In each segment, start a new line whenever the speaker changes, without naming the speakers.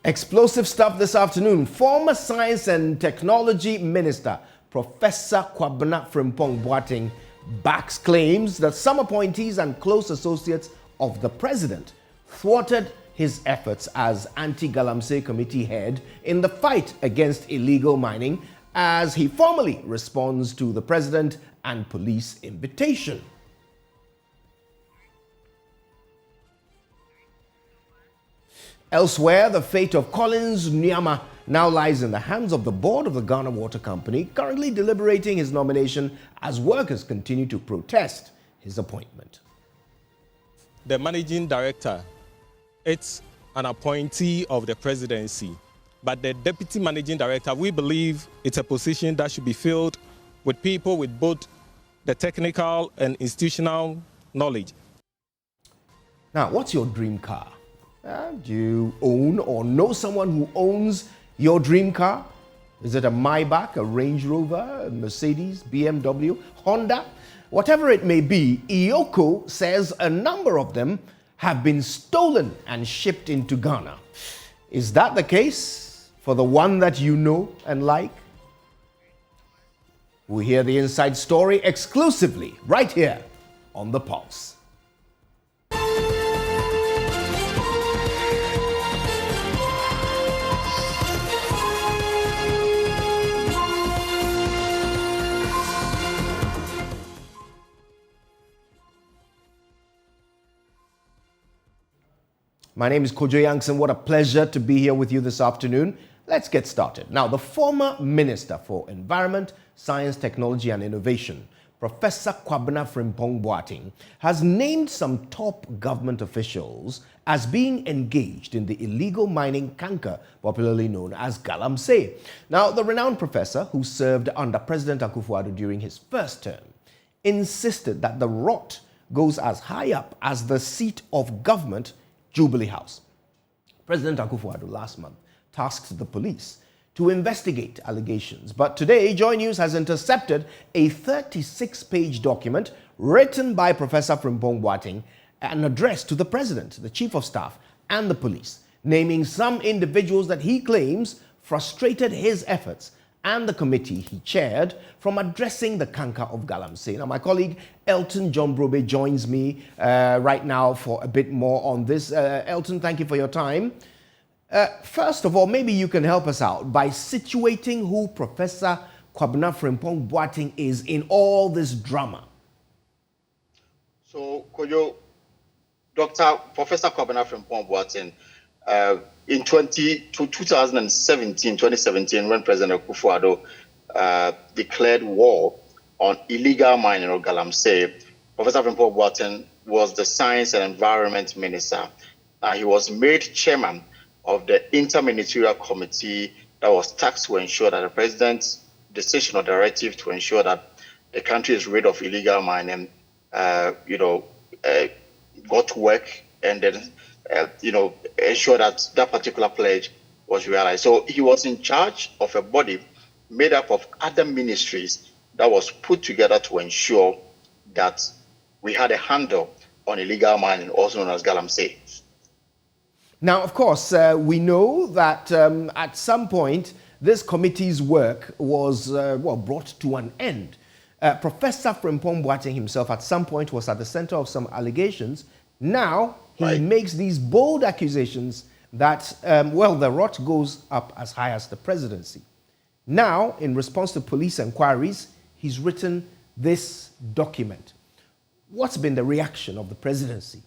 Explosive stuff this afternoon. Former Science and Technology Minister Professor Kwabena Frimpong Boateng backs claims that some appointees and close associates of the president thwarted his efforts as anti-Galamsey committee head in the fight against illegal mining as he formally responds to the president and police invitation. Elsewhere, the fate of Collins Nyama now lies in the hands of the board of the Ghana Water Company, currently deliberating his nomination as workers continue to protest his appointment.
The managing director, it's an appointee of the presidency, but the deputy managing director, we believe it's a position that should be filled with people with both the technical and institutional knowledge.
Now, what's your dream car? Do you own or know someone who owns your dream car? Is it a Maybach, a Range Rover, a Mercedes, BMW, Honda? Whatever it may be, Iyoko says a number of them have been stolen and shipped into Ghana. Is that the case for the one that you know and like? We hear the inside story exclusively right here on The Pulse. My name is Kojo Yankson. What a pleasure to be here with you this afternoon. Let's get started. Now, the former Minister for Environment, Science, Technology and Innovation, Professor Kwabena Frimpong Boateng, has named some top government officials as being engaged in the illegal mining canker, popularly known as Galamsey. Now, the renowned professor, who served under President Akufo-Addo during his first term, insisted that the rot goes as high up as the seat of government, Jubilee House. President Akufo-Addo last month tasked the police to investigate allegations. But today, JoyNews has intercepted a 36-page document written by Professor Frimpong Boateng and addressed to the president, the chief of staff, and the police, naming some individuals that he claims frustrated his efforts and the committee he chaired from addressing the canker of Galamsey. Now, my colleague Elton John Brobe joins me right now for a bit more on this. Elton, thank you for your time. First of all, maybe you can help us out by situating who Professor Kwabena Frimpong Boateng is in all this drama.
So, Kojo, Professor Kwabena Frimpong Boateng, in 2017, when President Akufo-Addo declared war on illegal mining of Galamsey, Professor Frimpong Boateng was the Science and Environment Minister. He was made chairman of the Interministerial Committee that was tasked to ensure that the president's decision or directive to ensure that the country is rid of illegal mining, got to work and then ensure that that particular pledge was realized. So he was in charge of a body made up of other ministries that was put together to ensure that we had a handle on illegal mining, also known as Galamsey.
Now, of course, we know that at some point, this committee's work was brought to an end. Professor Frimpong Boateng himself at some point was at the center of some allegations. Now, he makes these bold accusations that, the rot goes up as high as the presidency. Now, in response to police inquiries, he's written this document. What's been the reaction of the presidency?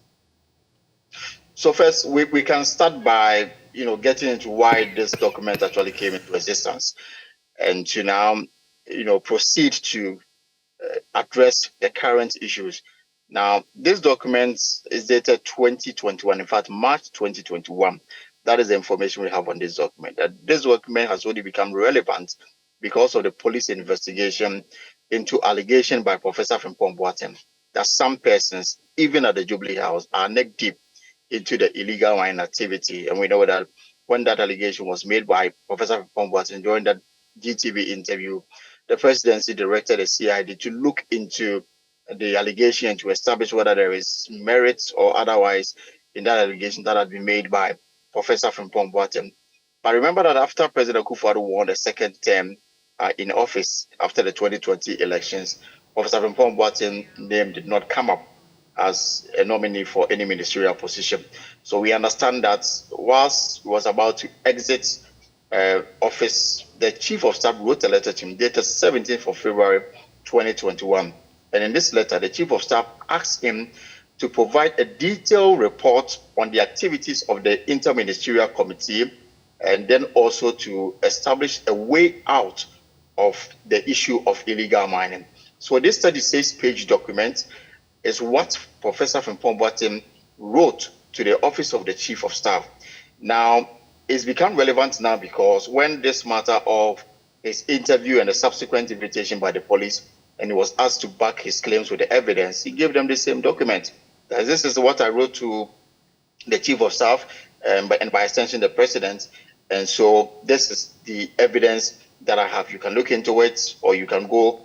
So first, we can start by, getting into why this document actually came into existence and to now, proceed to address the current issues. Now, this document is dated 2021, in fact, March 2021. That is the information we have on this document. That this document has already become relevant because of the police investigation into allegation by Professor Frimpong Boateng that some persons, even at the Jubilee House, are neck deep into the illegal mining activity. And we know that when that allegation was made by Professor Frimpong Boateng during that GTV interview, the presidency directed the CID to look into the allegation to establish whether there is merit or otherwise in that allegation that had been made by Professor Frimpong Boateng. But remember that after President Akufo-Addo won a second term in office after the 2020 elections, Officer Frimpong Boateng's name did not come up as a nominee for any ministerial position. So we understand that whilst he was about to exit office, the Chief of Staff wrote a letter to him dated 17th of February 2021. And in this letter, the Chief of Staff asked him to provide a detailed report on the activities of the Interministerial Committee, and then also to establish a way out of the issue of illegal mining. So this 36-page document is what Professor Frimpong Boateng wrote to the Office of the Chief of Staff. Now, it's become relevant now because when this matter of his interview and the subsequent invitation by the police, and he was asked to back his claims with the evidence, he gave them the same document. This is what I wrote to the Chief of Staff and by extension the President. And so this is the evidence that I have. You can look into it or you can go,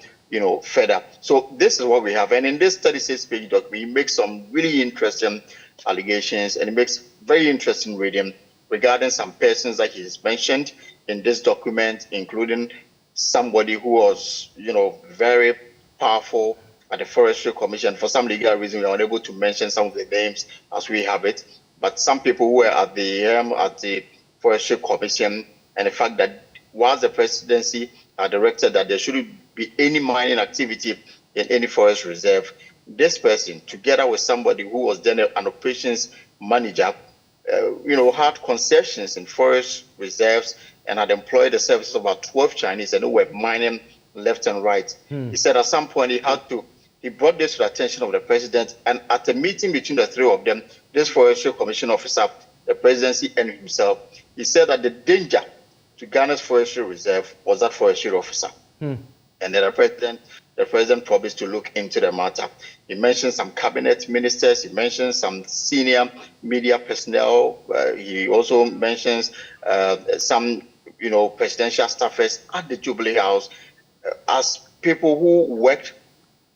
further. So this is what we have. And in this 36-page document, we make some really interesting allegations, and it makes very interesting reading regarding some persons that he's mentioned in this document, including somebody who was, very powerful at the Forestry Commission. For some legal reason, we are unable to mention some of the names as we have it. But some people who were at the Forestry Commission, and the fact that whilst the presidency directed that there shouldn't be any mining activity in any forest reserve, this person, together with somebody who was then an operations manager, had concessions in forest reserves and had employed the services of about 12 Chinese and who were mining left and right. He said at some point he brought this to the attention of the president, and at a meeting between the three of them, this Forestry Commission officer, the presidency, and himself, he said that the danger to Ghana's forestry reserve was that forestry officer. And then the president promised to look into the matter. He mentioned some cabinet ministers. He mentioned some senior media personnel. He also mentions some, presidential staffers at the Jubilee House as people who worked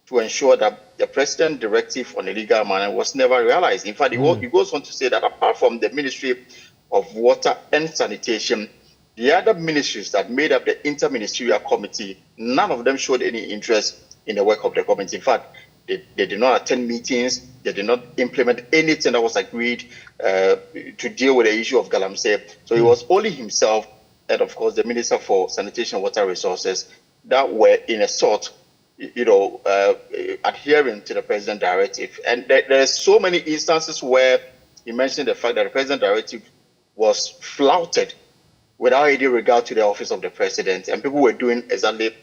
to ensure that the president's directive on illegal mining was never realized. In fact, he goes on to say that apart from the Ministry of Water and Sanitation, the other ministries that made up the Interministerial Committee, none of them showed any interest in the work of the committee. In fact, they did not attend meetings. They did not implement anything that was agreed to deal with the issue of Galamsey. So it was only himself and, of course, the Minister for Sanitation and Water Resources that were, in a sort, adhering to the President Directive. And there's so many instances where he mentioned the fact that the President Directive was flouted without any regard to the office of the president, and people were doing exactly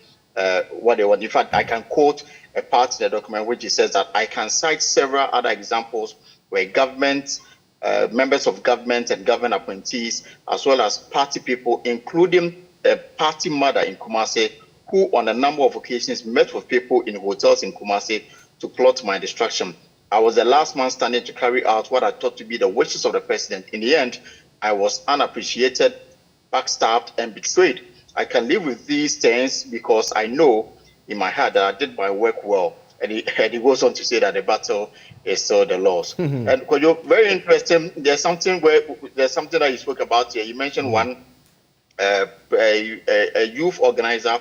what they want. In fact, I can quote a part in the document which it says that I can cite several other examples where government, members of government and government appointees, as well as party people, including a party mother in Kumasi, who on a number of occasions met with people in hotels in Kumasi to plot my destruction. I was the last man standing to carry out what I thought to be the wishes of the president. In the end, I was unappreciated, backstabbed, and betrayed. I can live with these things because I know in my heart that I did my work well. And he goes on to say that the battle is still the Lord's. And Kojo, very interesting. There's something that you spoke about here. You mentioned one, a youth organizer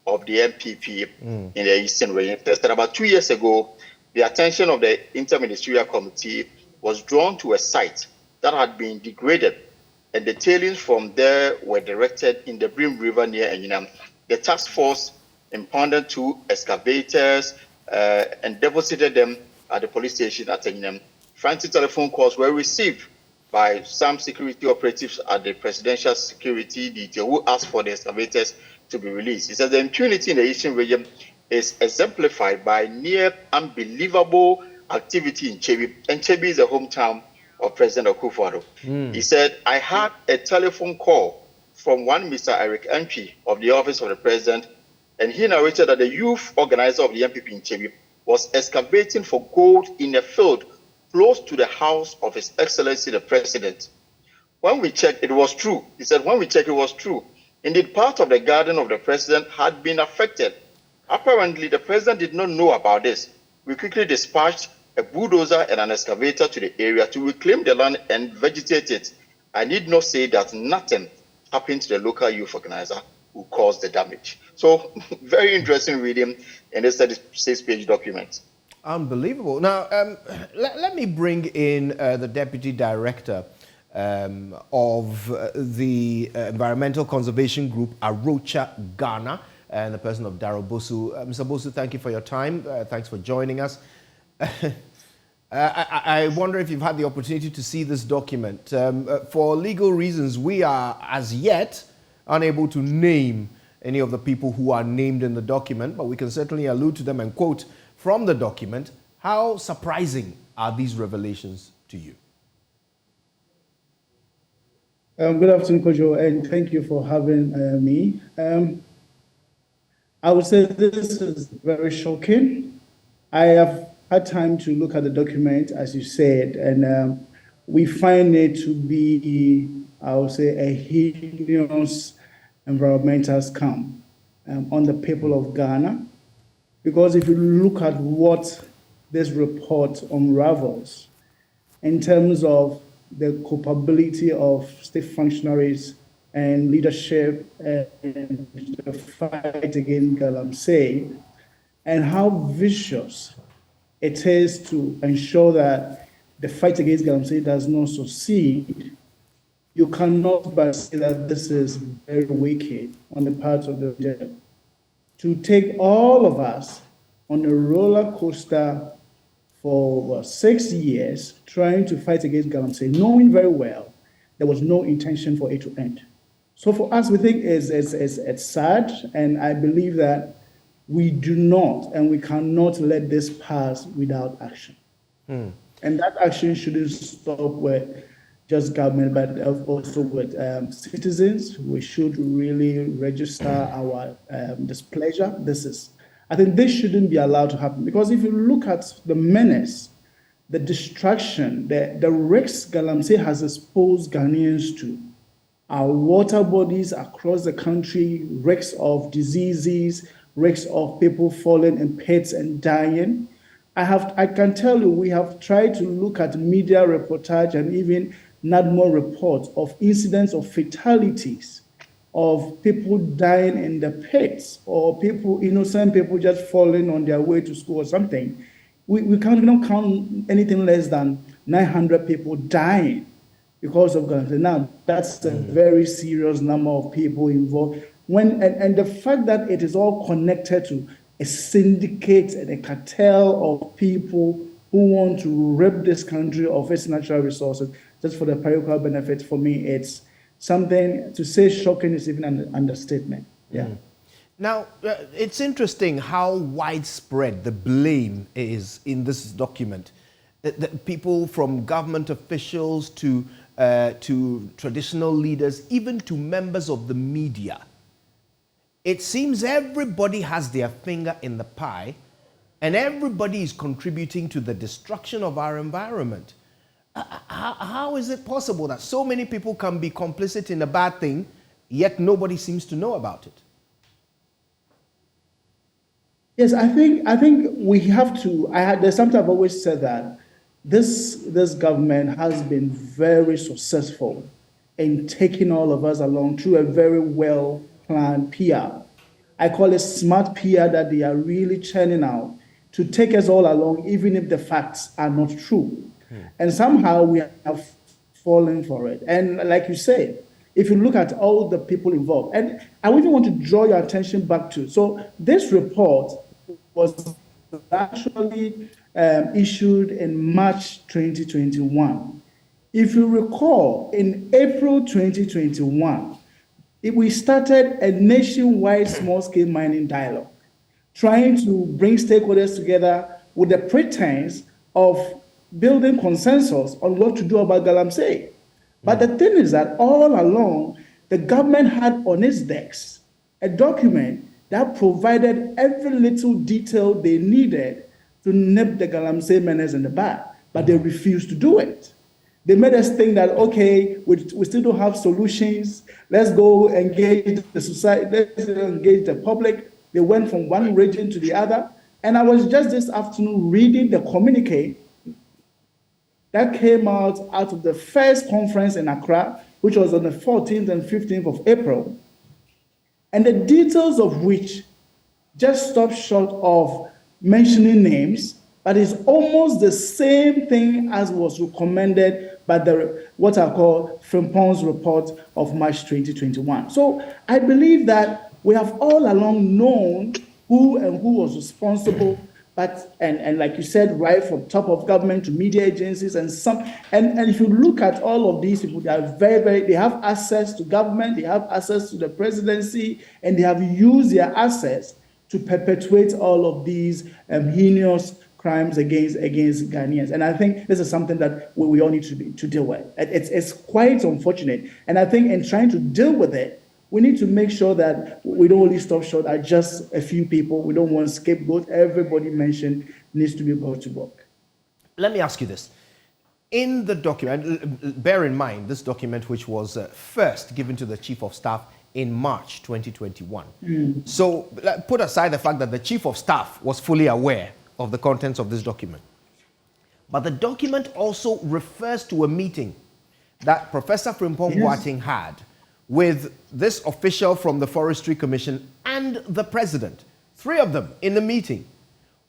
of the MPP in the Eastern region. That about 2 years ago, the attention of the Interministerial Committee was drawn to a site that had been degraded, and the tailings from there were directed in the Brim River near Enyinam. The task force impounded 2 excavators and deposited them at the police station at Enyinam. Frantic telephone calls were received by some security operatives at the Presidential Security Detail who asked for the excavators to be released. He says the impunity in the Eastern region is exemplified by near unbelievable activity in Chebi, and Chebi is the hometown of President Akufo-Addo. He said, I had a telephone call from one Mr. Eric MP of the office of the president, and he narrated that the youth organizer of the MPP in Chebi was excavating for gold in a field close to the house of His Excellency the President. When we checked, it was true. He said, when we checked, it was true. Indeed, part of the garden of the president had been affected. Apparently, the president did not know about this. We quickly dispatched a bulldozer and an excavator to the area to reclaim the land and vegetate it. I need not say that nothing tapping to the local youth organizer who caused the damage. So very interesting reading in this 36-page document.
Unbelievable. Now, let me bring in the Deputy Director of the Environmental Conservation Group, Arocha Ghana, and the person of Darrell Bosu. Mr. Bosu, thank you for your time. Thanks for joining us. I wonder if you've had the opportunity to see this document. For legal reasons, we are, as yet, unable to name any of the people who are named in the document, but we can certainly allude to them and quote from the document. How surprising are these revelations to you?
Good afternoon, Kojo, and thank you for having me. I would say this is very shocking. I have had time to look at the document, as you said, and we find it to be, I would say, a heinous environmental scam on the people of Ghana. Because if you look at what this report unravels in terms of the culpability of state functionaries and leadership and the fight against galamsey, and how vicious it is to ensure that the fight against galamsey does not succeed, you cannot but say that this is very wicked on the part of the judge. To take all of us on a roller coaster for 6 years trying to fight against galamsey, knowing very well there was no intention for it to end. So for us, we think it's sad, and I believe that we do not and we cannot let this pass without action. And that action shouldn't stop with just government, but also with citizens. We should really register our displeasure. I think this shouldn't be allowed to happen, because if you look at the menace, the distraction, the risks galamsey has exposed Ghanaians to, our water bodies across the country, risks of diseases, risks of people falling in pits and dying. I can tell you, we have tried to look at media reportage and even NADMO reports of incidents of fatalities, of people dying in the pits, or people, innocent people just falling on their way to school or something. We can't even count anything less than 900 people dying because of guns. Now, that's a very serious number of people involved. And the fact that it is all connected to a syndicate and a cartel of people who want to rip this country of its natural resources just for the parochial benefit, for me, it's something to say shocking is even an understatement. Yeah.
Now, it's interesting how widespread the blame is in this document. That people from government officials to traditional leaders, even to members of the media. It seems everybody has their finger in the pie, and everybody is contributing to the destruction of our environment. How is it possible that so many people can be complicit in a bad thing, yet nobody seems to know about it?
Yes, I think we have to. There's something I've always said, that this government has been very successful in taking all of us along through a very well-planned PR. I call it smart PR, that they are really churning out to take us all along, even if the facts are not true. And somehow we have fallen for it. And like you said, if you look at all the people involved, and I even want to draw your attention back to, so this report was actually issued in March 2021. If you recall, in April 2021, we started a nationwide small-scale mining dialogue, trying to bring stakeholders together with the pretense of building consensus on what to do about galamsey. But the thing is that all along, the government had on its decks a document that provided every little detail they needed to nip the galamsey menace in the bud, but they refused to do it. They made us think that, okay, we still don't have solutions. Let's go engage the society, let's engage the public. They went from one region to the other. And I was just this afternoon reading the communique that came out of the first conference in Accra which was on the 14th and 15th of April, and the details of which just stop short of mentioning names, but is almost the same thing as was recommended by what I call Frimpong's report of March 2021. So I believe that we have all along known who was responsible, but and like you said, right from top of government to media agencies and if you look at all of these people, they are they have access to government, they have access to the presidency, and they have used their access to perpetuate all of these heinous crimes against Ghanaians. And I think this is something that we all need to deal with. It's quite unfortunate. And I think in trying to deal with it, we need to make sure that we don't only stop short at just a few people. We don't want scapegoats. Everybody mentioned needs to be brought to book.
Let me ask you this. In the document, bear in mind this document which was first given to the Chief of Staff in March 2021. So put aside the fact that the Chief of Staff was fully aware of the contents of this document. But the document also refers to a meeting that Professor Frimpong Boateng had with this official from the Forestry Commission and the President, three of them in the meeting,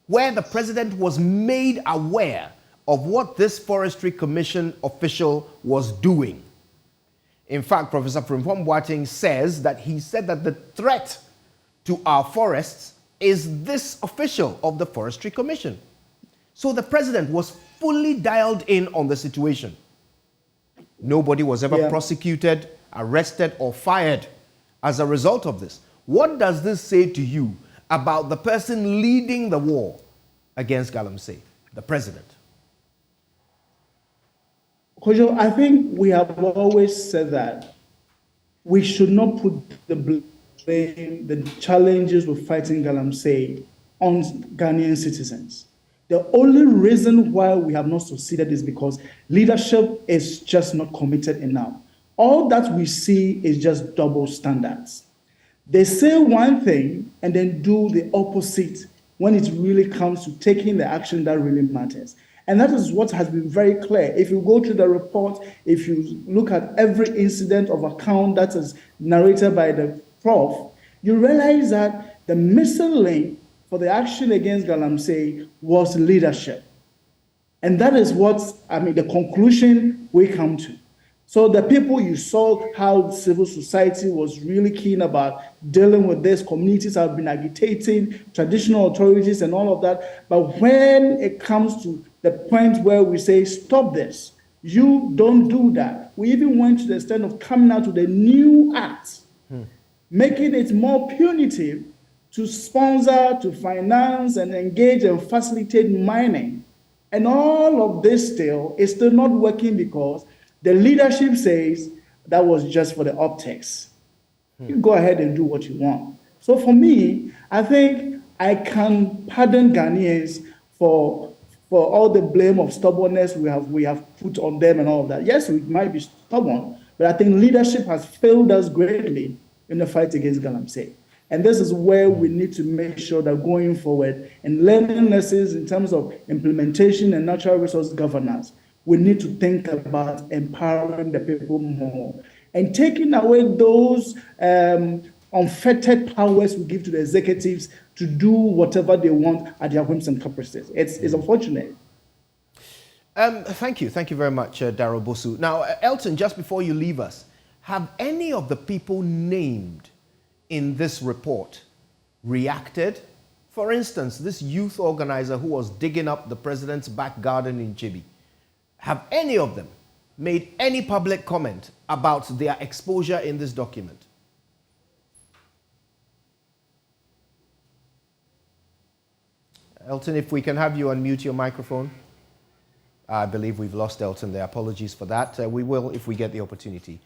where the President was made aware of what this Forestry Commission official was doing. In fact, Professor Frimpong Boateng says that he said that the threat to our forests is this official of the Forestry Commission. So the President was fully dialed in on the situation. Nobody was ever prosecuted, arrested, or fired as a result of this. What does this say to you about the person leading the war against Galamsey, the President?
Kojo, I think we have always said that we should not put the blame, the challenges with fighting Galamsey on Ghanaian citizens. The only reason why we have not succeeded is because leadership is just not committed enough. All that we see is just double standards. They say one thing and then do the opposite when it really comes to taking the action that really matters. And that is what has been very clear. If you go through the report, if you look at every incident of account that is narrated by the prof, you realize that the missing link for the action against Galamsey was leadership. And that is what, the conclusion we come to. So the people, you saw how civil society was really keen about dealing with this. Communities have been agitating, traditional authorities and all of that. But when it comes to the point where we say, stop this, you don't do that. We even went to the extent of coming out with a new act, making it more punitive to sponsor, to finance, and engage and facilitate mining. And all of this is still not working because the leadership says that was just for the optics. You go ahead and do what you want. So for me, I think I can pardon Ghanaians for all the blame of stubbornness we have put on them and all of that. Yes, we might be stubborn, but I think leadership has failed us greatly in the fight against Galamsey. And this is where we need to make sure that going forward and learning lessons in terms of implementation and natural resource governance, we need to think about empowering the people more and taking away those unfettered powers we give to the executives to do whatever they want at their whims and caprices. It's unfortunate.
Thank you very much, Darrell Bosu. Now, Elton, just before you leave us, have any of the people named in this report reacted? For instance, this youth organizer who was digging up the president's back garden in Chibi, have any of them made any public comment about their exposure in this document? Elton, if we can have you unmute your microphone. I believe we've lost Elton there. Apologies for that. We will, if we get the opportunity,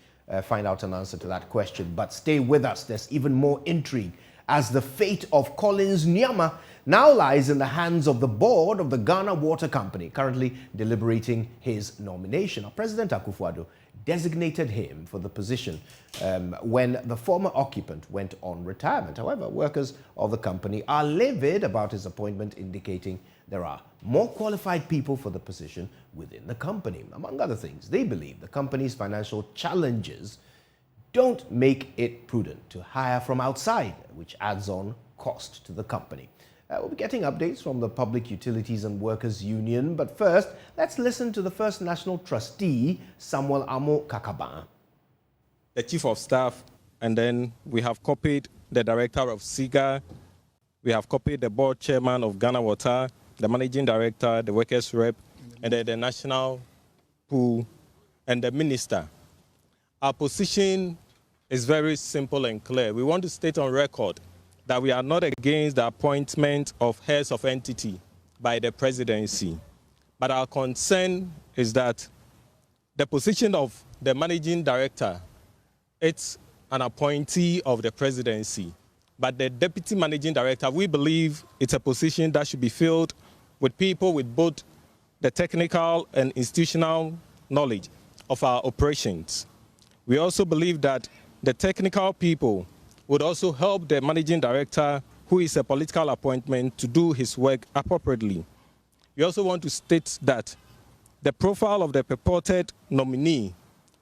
find out an answer to that question. But stay with us. There's even more intrigue as the fate of Collins Nyama now lies in the hands of the board of the Ghana Water Company, currently deliberating his nomination. Now, President Akufo-Addo designated him for the position when the former occupant went on retirement. However, workers of the company are livid about his appointment, indicating there are more qualified people for the position within the company. Among other things, they believe the company's financial challenges don't make it prudent to hire from outside, which adds on cost to the company. We'll be getting updates from the Public Utilities and Workers Union, but first, let's listen to the First National Trustee, Samuel Amo Kakaban.
The Chief of Staff, and then we have copied the Director of SIGA, we have copied the Board Chairman of Ghana Water, the Managing Director, the Workers Rep, and then the National Pool, and the Minister. Our position is very simple and clear. We want to state on record that we are not against the appointment of heads of entity by the presidency. But our concern is that the position of the managing director, it's an appointee of the presidency. But the deputy managing director, we believe it's a position that should be filled with people with both the technical and institutional knowledge of our operations. We also believe that the technical people would also help the managing director, who is a political appointment, to do his work appropriately. We also want to state that the profile of the purported nominee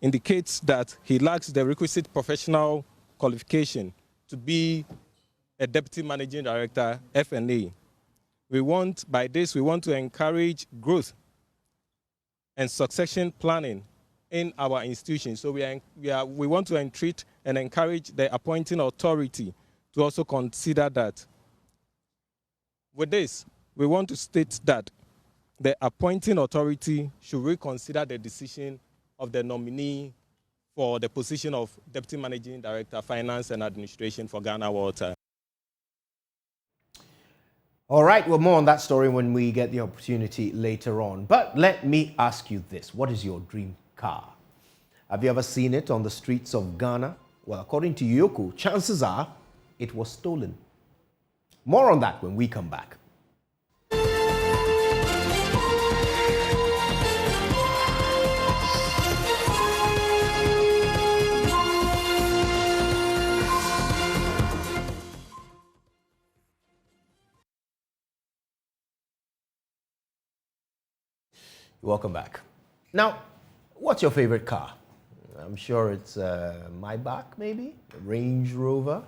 indicates that he lacks the requisite professional qualification to be a deputy managing director, F&A. By this, we want to encourage growth and succession planning in our institution. So we want to entreat and encourage the appointing authority to also consider that. With this, we want to state that the appointing authority should reconsider the decision of the nominee for the position of Deputy Managing Director, Finance and Administration for Ghana Water.
All right, well, more on that story when we get the opportunity later on. But let me ask you this. What is your dream car? Have you ever seen it on the streets of Ghana? Well, according to Yoko, chances are it was stolen. More on that when we come back. Welcome back. Now, what's your favorite car? I'm sure it's Maybach, maybe, a Range Rover.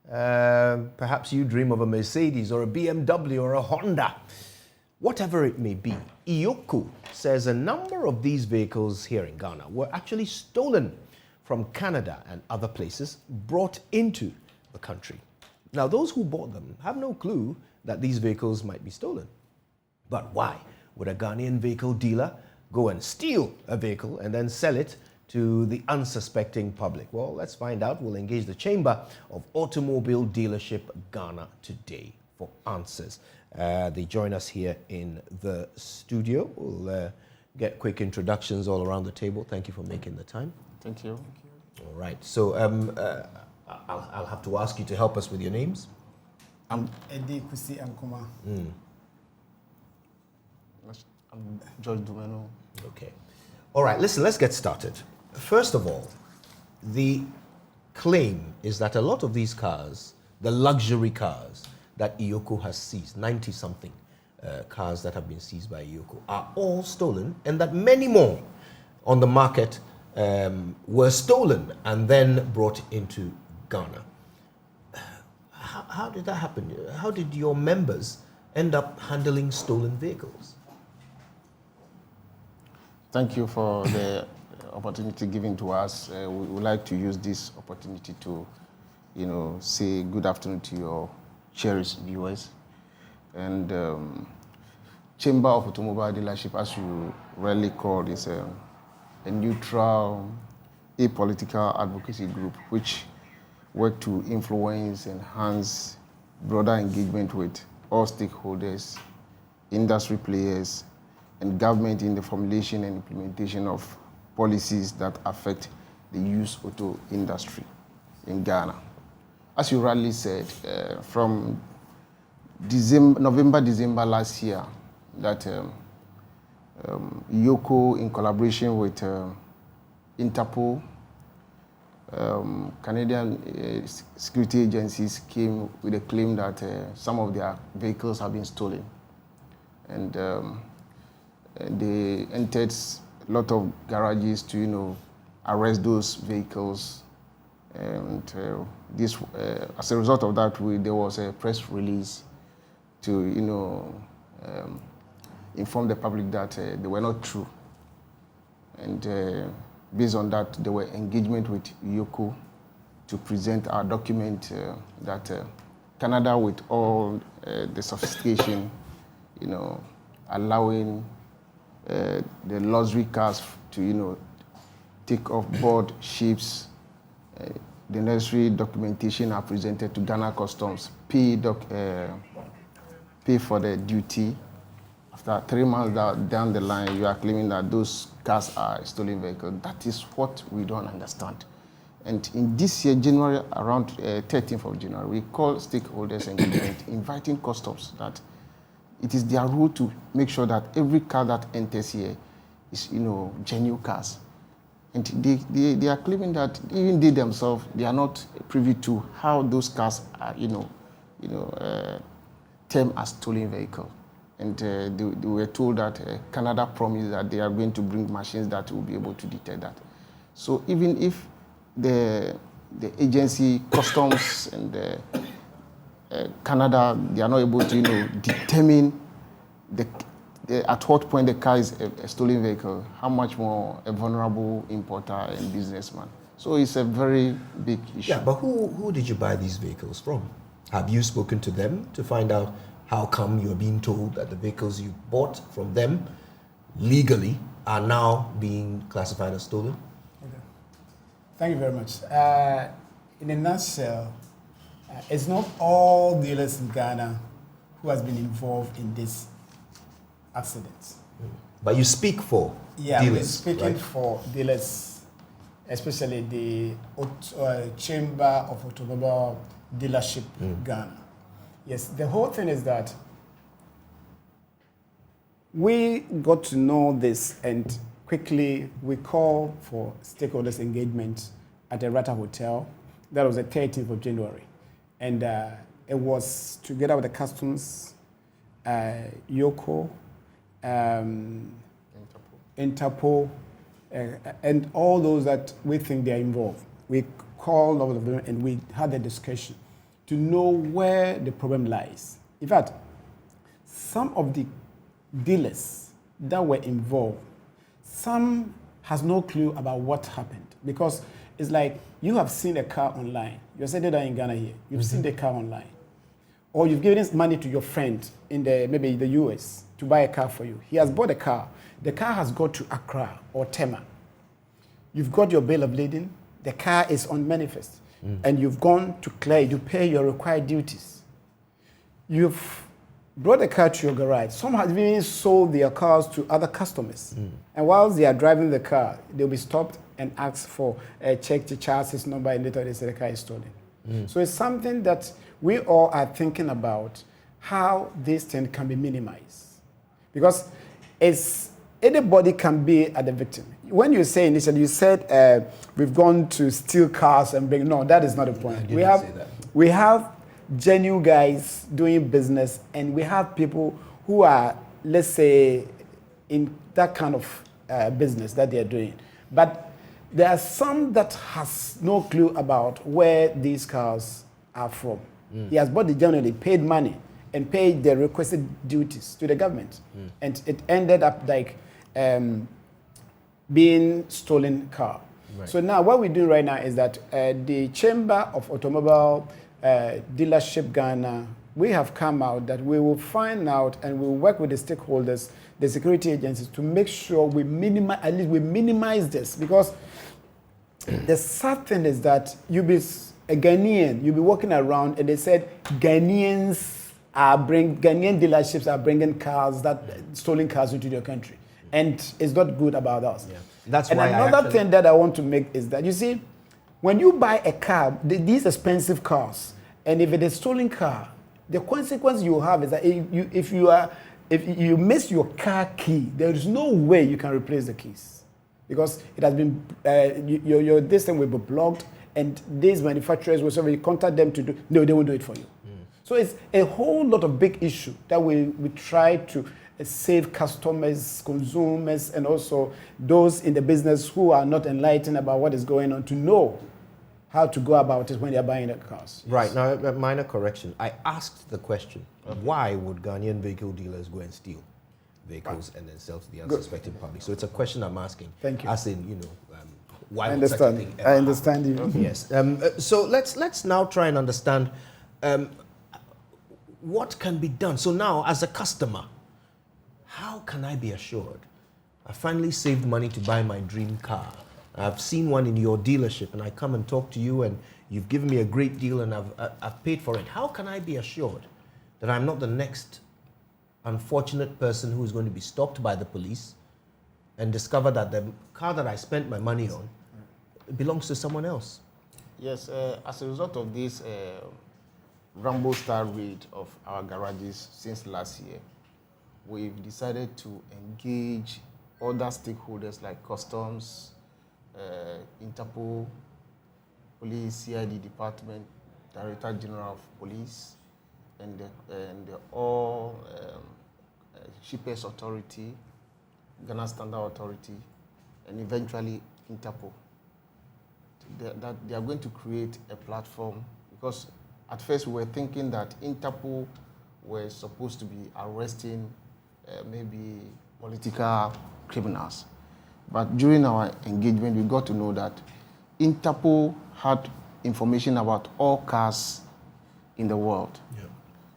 Perhaps you dream of a Mercedes or a BMW or a Honda. Whatever it may be, Iyoko says a number of these vehicles here in Ghana were actually stolen from Canada and other places, brought into the country. Now, those who bought them have no clue that these vehicles might be stolen. But why would a Ghanaian vehicle dealer go and steal a vehicle and then sell it to the unsuspecting public? Well, let's find out. We'll engage the Chamber of Automobile Dealership Ghana today for answers. They join us here in the studio. We'll get quick introductions all around the table. Thank you for making the time.
Thank you.
All right. So I'll have to ask you to help us with your names.
I'm Eddie Kusi Ankuma. I'm George Dumeno.
Okay. All right, listen, let's get started. First of all, the claim is that a lot of these cars, the luxury cars that Iyoko has seized, 90-something cars that have been seized by Iyoko, are all stolen, and that many more on the market were stolen and then brought into Ghana. How did that happen? How did your members end up handling stolen vehicles?
Thank you for the opportunity given to us. We would like to use this opportunity to, say good afternoon to your cherished viewers. And Chamber of Automobile Dealership, as you rightly called, is a neutral, apolitical advocacy group which work to influence, enhance broader engagement with all stakeholders, industry players, and government in the formulation and implementation of policies that affect the used auto industry in Ghana. As you rightly said, from November, December last year, that Yoko, in collaboration with Interpol, Canadian security agencies came with a claim that some of their vehicles have been stolen. and they entered a lot of garages to, arrest those vehicles. And this, as a result of that, there was a press release to, inform the public that they were not true. And based on that, there were engagement with Yoko to present our document that Canada, with all the sophistication, allowing the luxury cars to, take off board ships. The necessary documentation are presented to Ghana Customs, pay for the duty. After 3 months down the line, you are claiming that those cars are stolen vehicles. That is what we don't understand. And in this year, January, around 13th of January, we call stakeholders engagement, inviting customs that it is their role to make sure that every car that enters here is, genuine cars. And they are claiming that even they themselves, they are not privy to how those cars are, termed as stolen vehicle. And they were told that Canada promised that they are going to bring machines that will be able to detect that. So even if the agency, customs, and Canada, they are not able to, determine at what point the car is a stolen vehicle, how much more a vulnerable importer and businessman. So it's a very big issue.
Yeah, but who did you buy these vehicles from? Have you spoken to them to find out how come you're being told that the vehicles you bought from them legally are now being classified as stolen?
Okay. Thank you very much. In a nutshell, it's not all dealers in Ghana who has been involved in this accident.
But you speak for dealers,
we're speaking
right?
for dealers, especially the Chamber of Automobile Dealership Ghana. Yes, the whole thing is that we got to know this, and quickly we called for stakeholders engagement at the Rata Hotel. That was the 13th of January. And it was together with the customs, Yoko, Interpol, and all those that we think they are involved. We called all of them and we had a discussion to know where the problem lies. In fact, some of the dealers that were involved, some has no clue about what happened, because it's like you have seen a car online. You're sitting there in Ghana here. You've seen the car online. Or you've given money to your friend in maybe the US to buy a car for you. He has bought a car. The car has got to Accra or Tema. You've got your bill of lading. The car is on manifest. And you've gone to clear, to pay your required duties. You've brought the car to your garage. Some have even sold their cars to other customers. And whilst they are driving the car, they'll be stopped and asked for a check the chassis number, and later they say the car is stolen. So it's something that we all are thinking about, how this thing can be minimized. Because anybody can be the victim. When you say initially, you said we've gone to steal cars and bring. No, that is not the point. We have genuine guys doing business, and we have people who are, let's say, in that kind of business that they are doing. But there are some that has no clue about where these cars are from. He has bought the generally, paid money, and paid the requested duties to the government. And it ended up like being stolen car. Right. So now what we're doing right now is that the Chamber of Automobile Dealership Ghana, we have come out that we will find out and we'll work with the stakeholders, the security agencies, to make sure we minimize this. Because the sad thing is that you'll be a Ghanaian, you'll be walking around and they said Ghanaian dealerships are bringing cars, stolen cars into your country. And it's not good about us. Yeah.
That's
and
why
another thing that I want to make is that, you see, when you buy a car, these expensive cars, and if it is a stolen car, the consequence you have is that if you miss your car key, there is no way you can replace the keys, because it has been your this thing will be blocked, and these manufacturers will say you contact them to do. No, they won't do it for you. So it's a whole lot of big issue that we try to save customers, consumers, and also those in the business who are not enlightened about what is going on to know how to go about it when they are buying the cars.
Right, now a minor correction. I asked the question, why would Ghanaian vehicle dealers go and steal vehicles and then sell to the unsuspecting public? So it's a question I'm asking.
Thank you.
As in, why
I
would such a
understand.
thing ever
I understand you.
happen? Yes. So let's now try and understand what can be done. So now, as a customer, how can I be assured I finally saved money to buy my dream car? I've seen one in your dealership, and I come and talk to you, and you've given me a great deal, and I've paid for it. How can I be assured that I'm not the next unfortunate person who is going to be stopped by the police and discover that the car that I spent my money on belongs to someone else?
Yes, as a result of this Rambo style raid of our garages since last year, we've decided to engage other stakeholders like customs, Interpol, police, CID department, Director General of Police, and the all Shippers Authority, Ghana Standard Authority, and eventually Interpol. That they are going to create a platform, because at first we were thinking that Interpol were supposed to be arresting maybe political criminals. But during our engagement, we got to know that Interpol had information about all cars in the world. Yeah.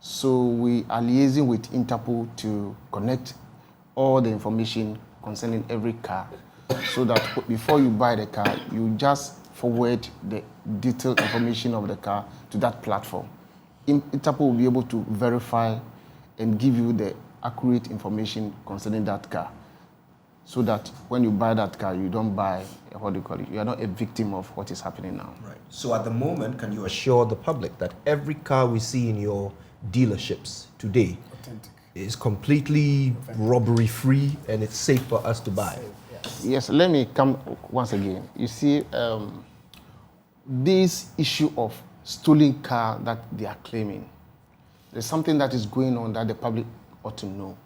So we are liaising with Interpol to connect all the information concerning every car, so that before you buy the car, you just forward the detailed information of the car to that platform. Interpol will be able to verify and give you the accurate information concerning that car, so that when you buy that car, you don't buy, what do you call it, you are not a victim of what is happening now.
Right. So at the moment, can you assure the public that every car we see in your dealerships today is completely robbery-free and it's safe for us to buy?
Yes, let me come once again. You see, this issue of stolen car that they are claiming, there's something that is going on that the public ought to know.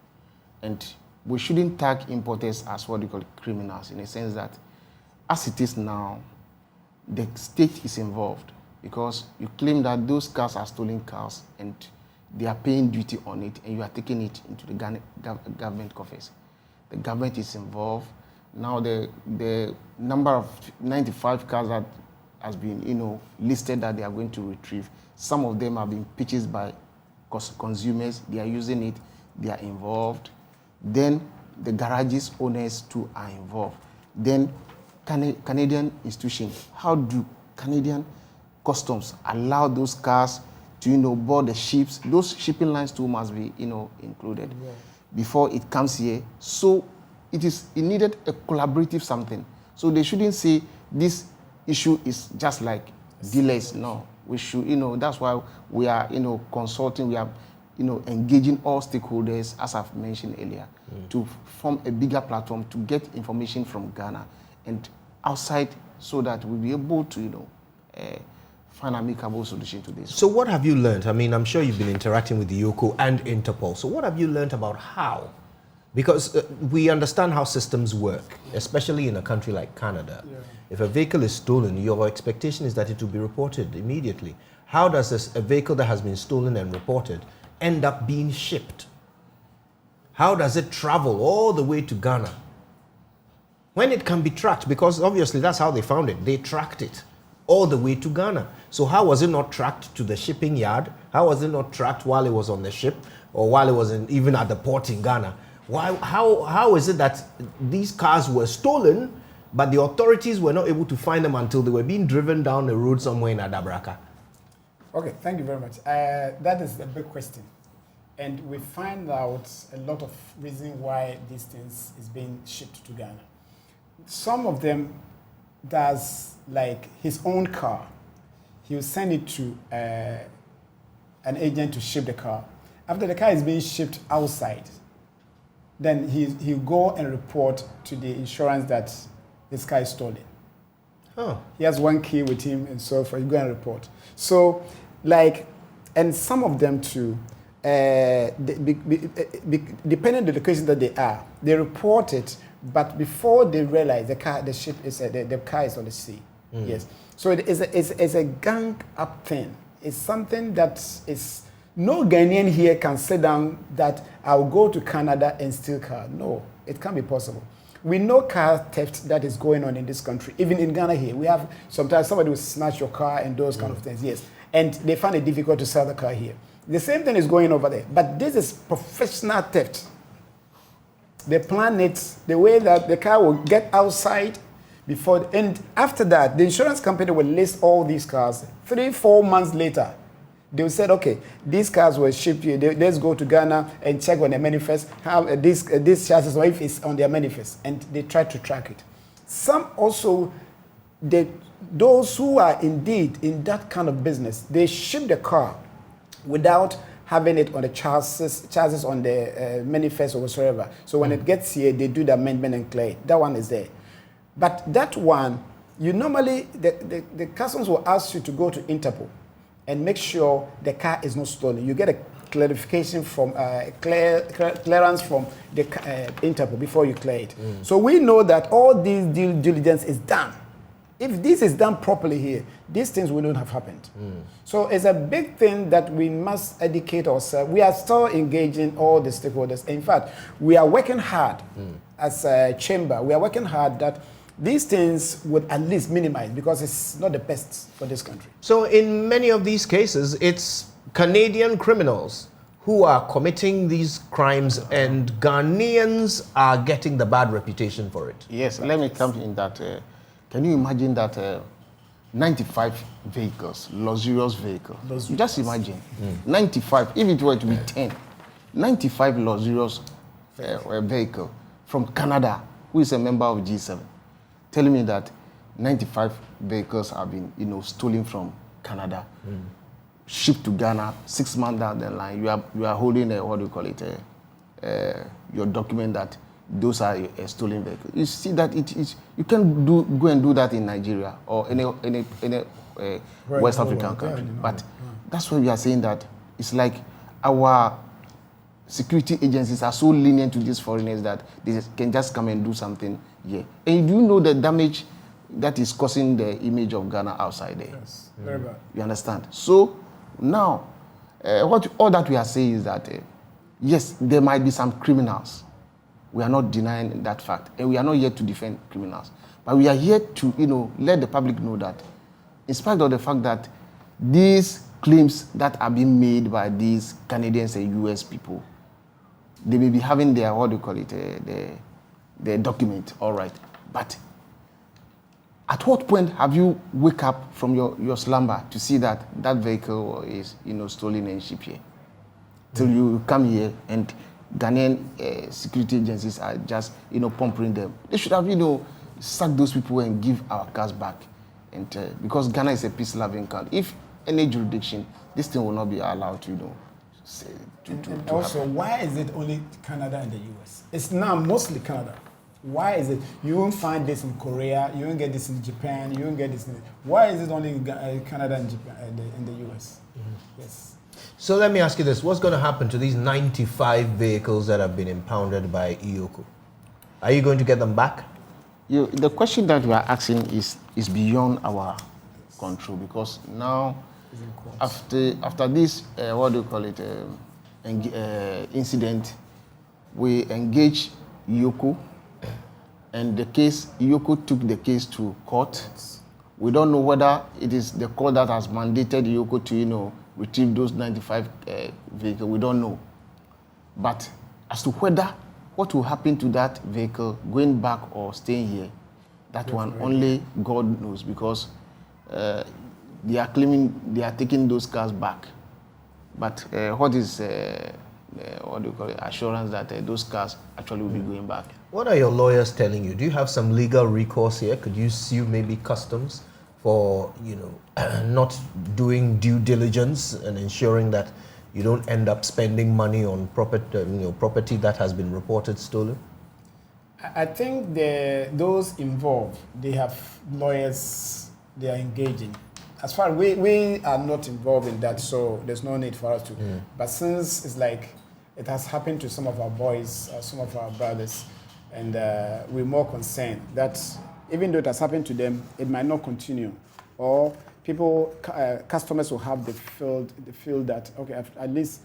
And we shouldn't tag importers as what you call criminals, in a sense that, as it is now, the state is involved, because you claim that those cars are stolen cars and they are paying duty on it, and you are taking it into the government coffers. The government is involved. Now the number of 95 cars that has been listed that they are going to retrieve, some of them have been purchased by consumers. They are using it. They are involved. Then the garages owners too are involved. Then Canadian institutions. How do Canadian customs allow those cars to board the ships? Those shipping lines too must be included before it comes here. So it needed a collaborative something. So they shouldn't say this issue is just like dealers. No, we should, that's why we are, consulting, we are, engaging all stakeholders, as I've mentioned earlier, to form a bigger platform to get information from Ghana and outside, so that we'll be able to, find an amicable solution to this.
So what have you learned? I mean, I'm sure you've been interacting with the YOCO and Interpol. So what have you learned about how? Because we understand how systems work, especially in a country like Canada. Yeah. If a vehicle is stolen, your expectation is that it will be reported immediately. How does a vehicle that has been stolen and reported end up being shipped? How does it travel all the way to Ghana when it can be tracked? Because obviously that's how they found it. They tracked it all the way to Ghana. So how was it not tracked to the shipping yard? How was it not tracked while it was on the ship, or while it was even at the port in Ghana? How is it that these cars were stolen, but the authorities were not able to find them until they were being driven down the road somewhere in Adabraka?
Okay, thank you very much. That is a big question. And we find out a lot of reasons why these things is being shipped to Ghana. Some of them does like his own car. He will send it to an agent to ship the car. After the car is being shipped outside, then he'll go and report to the insurance that his car is stolen. Oh. He has one key with him and so forth. You go and report. So, and some of them too, depending on the location that they are, they report it, but before they realize the car is on the sea. Yes. So it's a gang up thing. It's something that is, no Ghanaian here can sit down that I'll go to Canada and steal car. No, it can't be possible. We know car theft that is going on in this country. Even in Ghana here, we have sometimes somebody will snatch your car and those kind of things. Yes. And they find it difficult to sell the car here. The same thing is going over there. But this is professional theft. They plan it the way that the car will get outside before, and after that, the insurance company will list all these cars. 3-4 months later, they will say, okay, these cars were shipped here. Let's go to Ghana and check on their manifest, how these charges, or if it's on their manifest, and they try to track it. Some also, those who are indeed in that kind of business, they ship the car without having it on the charges on the manifest or whatsoever. So when it gets here, they do the amendment and clear it. That one is there. But that one, you normally, the customs will ask you to go to Interpol and make sure the car is not stolen. You get a clarification from clearance from the Interpol before you clear it. So we know that all this due diligence is done. If this is done properly here, these things wouldn't have happened. So it's a big thing that we must educate ourselves. We are still engaging all the stakeholders. In fact, we are working hard as a chamber. We are working hard that these things would at least minimize, because it's not the best for this country.
So in many of these cases, it's Canadian criminals who are committing these crimes, and Ghanaians are getting the bad reputation for it.
Yes, let me come in that. Can you imagine that 95 vehicles, luxurious vehicles? Just imagine, 95, if it were to be 10, 95 luxurious vehicle from Canada, who is a member of G7, telling me that 95 vehicles have been, stolen from Canada, shipped to Ghana. 6 months down the line, you are holding your document that those are a stolen vehicle. You see that you can go and do that in Nigeria or any West African country. But that's why we are saying that it's like our security agencies are so lenient to these foreigners that they can just come and do something here. And you know the damage that is causing the image of Ghana outside there.
Yes, very bad.
You understand? So now, all that we are saying is that, yes, there might be some criminals. We are not denying that fact. And we are not here to defend criminals. But we are here to, let the public know that, in spite of the fact that these claims that are being made by these Canadians and US people, they may be having their, their document, all right. But at what point have you wake up from your slumber to see that vehicle is, stolen and shipped here? Till you come here and Ghanaian security agencies are just, pumping them. They should have, sacked those people and give our cars back. And because Ghana is a peace-loving country, if any jurisdiction, this thing will not be allowed to,
and also, happen. Why is it only Canada and the US? It's now mostly Canada. Why is it? You won't find this in Korea. You won't get this in Japan. You won't get this in. Why is it only in Canada and Japan and the US? Yes.
So let me ask you this. What's going to happen to these 95 vehicles that have been impounded by EOCO? Are you going to get them back?
The question that we are asking is beyond our control, because now, after this, incident, we engage EOCO, and EOCO took the case to court. We don't know whether it is the court that has mandated EOCO to, retrieve those 95 vehicles. We don't know. But as to what will happen to that vehicle going back or staying here, that one only God knows, because they are claiming they are taking those cars back. But what is assurance that those cars actually will be going back?
What are your lawyers telling you? Do you have some legal recourse here? Could you sue maybe customs for, not doing due diligence and ensuring that you don't end up spending money on property that has been reported stolen?
I think those involved, they have lawyers they are engaging. as far as we are not involved in that, so there's no need for us to. But since it's like it has happened to some of our boys, some of our brothers, and we're more concerned that even though it has happened to them, it might not continue, or people, customers will have the feel that okay, at least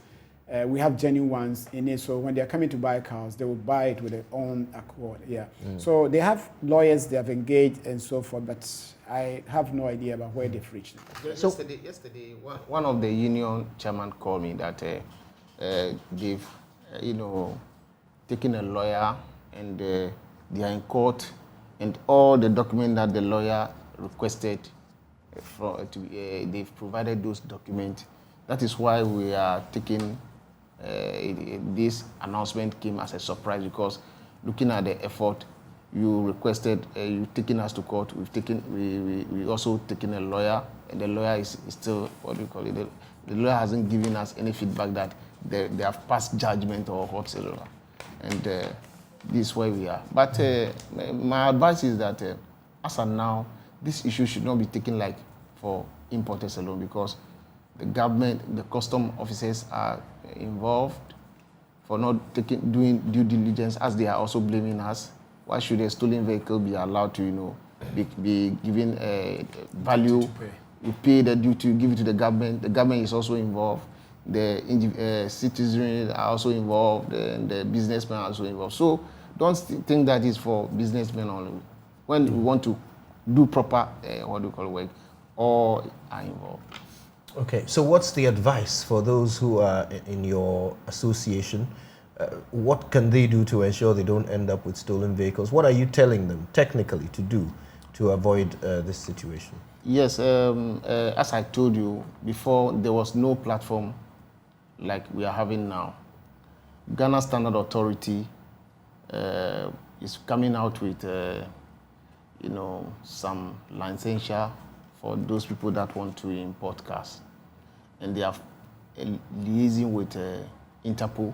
we have genuine ones in it. So when they are coming to buy cars, they will buy it with their own accord. Yeah. So they have lawyers they have engaged and so forth, but I have no idea about where they've reached.
So yesterday, one of the union chairman called me that they've, taken a lawyer and they are in court, and all the documents that the lawyer requested, they've provided those documents. That is why we are taking. This announcement came as a surprise because looking at the effort you requested, you've taken us to court. We also taken a lawyer, and the lawyer is still, what do you call it? The lawyer hasn't given us any feedback that they have passed judgment or whatsoever, and this is where we are. But my advice is that as of now, this issue should not be taken like for importers alone, because the government, the custom officers are involved for not doing due diligence, as they are also blaming us. Why should a stolen vehicle be allowed to, be given a value? You pay the duty, you give it to the government. The government is also involved. The citizens are also involved, and the businessmen are also involved. So don't think that is for businessmen only. When we want to do proper, work, all are involved.
Okay, so what's the advice for those who are in your association? What can they do to ensure they don't end up with stolen vehicles? What are you telling them technically to do to avoid this situation?
Yes, as I told you before, there was no platform like we are having now. Ghana Standard Authority is coming out with, some licensure for those people that want to import cars. And they are liaising with Interpol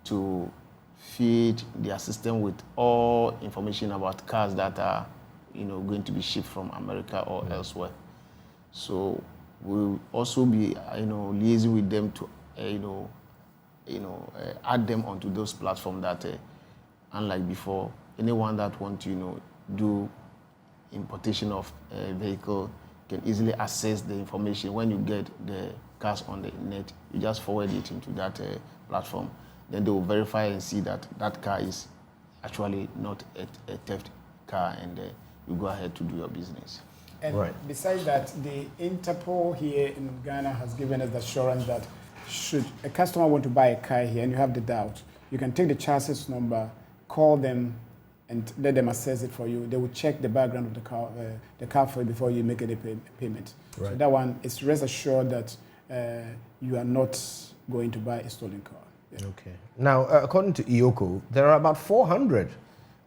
to feed their system with all information about cars that are, going to be shipped from America or elsewhere. So we'll also be, liaising with them to, add them onto those platforms that, unlike before, anyone that wants to, do importation of a vehicle can easily access the information. When you get the cars on the net, you just forward it into that platform. Then they will verify and see that that car is actually not a theft car, and you go ahead to do your business.
And besides that, the Interpol here in Ghana has given us the assurance that should a customer want to buy a car here and you have the doubt, you can take the chassis number, call them, and let them assess it for you. They will check the background of the car for you before you make any payment. Right. So that one is rest assured that you are not going to buy a stolen car. Yeah.
Okay. Now, according to IOCO, there are about 400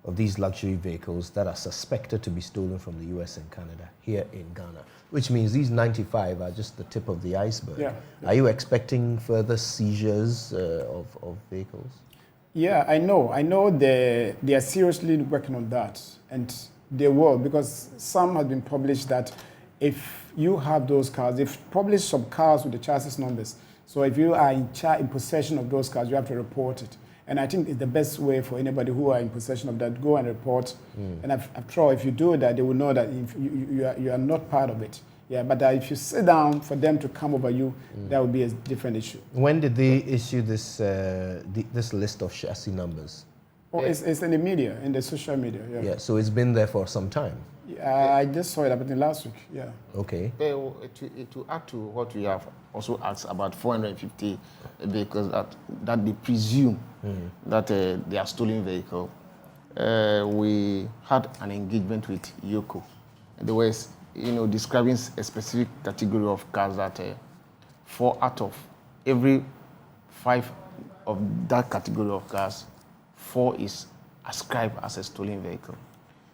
of these luxury vehicles that are suspected to be stolen from the US and Canada here in Ghana, which means these 95 are just the tip of the iceberg. Yeah. Are you expecting further seizures of vehicles?
Yeah, I know they are seriously working on that, and they will, because some have been published that if you have those cars, they've published some cars with the chassis numbers. So if you are in possession of those cars, you have to report it. And I think it's the best way for anybody who are in possession of that, go and report. And after all, if you do that, they will know that if you are not part of it. Yeah, but if you sit down for them to come over you, that would be a different issue.
When did they issue this this list of chassis numbers?
Oh, it's in the media, in the social media. Yeah.
Yeah, so it's been there for some time.
I just saw it happening last week. Yeah.
Okay.
To add to what we have also asked about 450 vehicles that they presume that they are stolen vehicle. We had an engagement with IOCO. There was, describing a specific category of cars that 4 out of every 5 of that category of cars, 4 is ascribed as a stolen vehicle.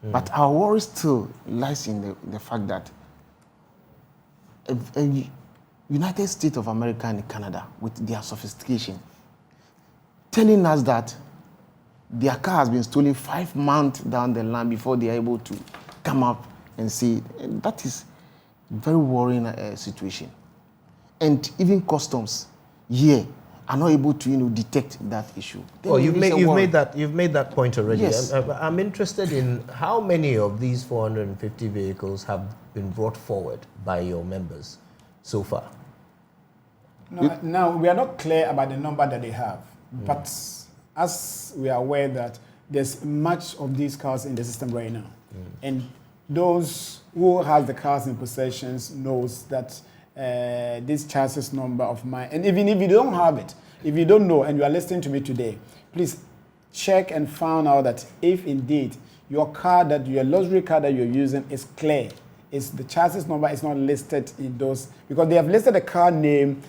But our worry still lies in the fact that United States of America and Canada, with their sophistication, telling us that their car has been stolen 5 months down the line before they are able to come up and see it. And that is Very worrying situation. And even customs here are not able to, detect that issue.
Well, you've made that point already.
Yes.
I'm interested in how many of these 450 vehicles have been brought forward by your members so far.
No, now, we are not clear about the number that they have, but as we are aware that there's much of these cars in the system right now, and those who have the cars in possessions knows that this chassis number of mine, and even if you don't have it, if you don't know and you are listening to me today, please check and find out that if indeed your luxury car that you're using is clear, is the chassis number is not listed in those, because they have listed the car name,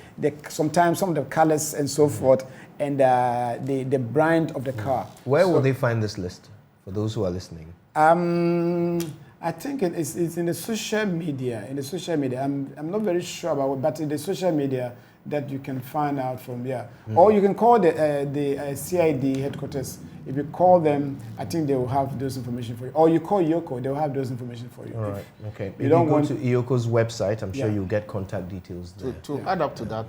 sometimes some of the colors and so forth, and the brand of the car.
Where will they find this list for those who are listening?
I think it's in the social media. I'm not very sure about it, but in the social media that you can find out from there. Or you can call the CID headquarters. If you call them, I think they will have those information for you. Or you call Yoko, they will have those information for you.
All right, okay. If
you don't
go
want
to Yoko's website, I'm sure you'll get contact details there.
To add up to that,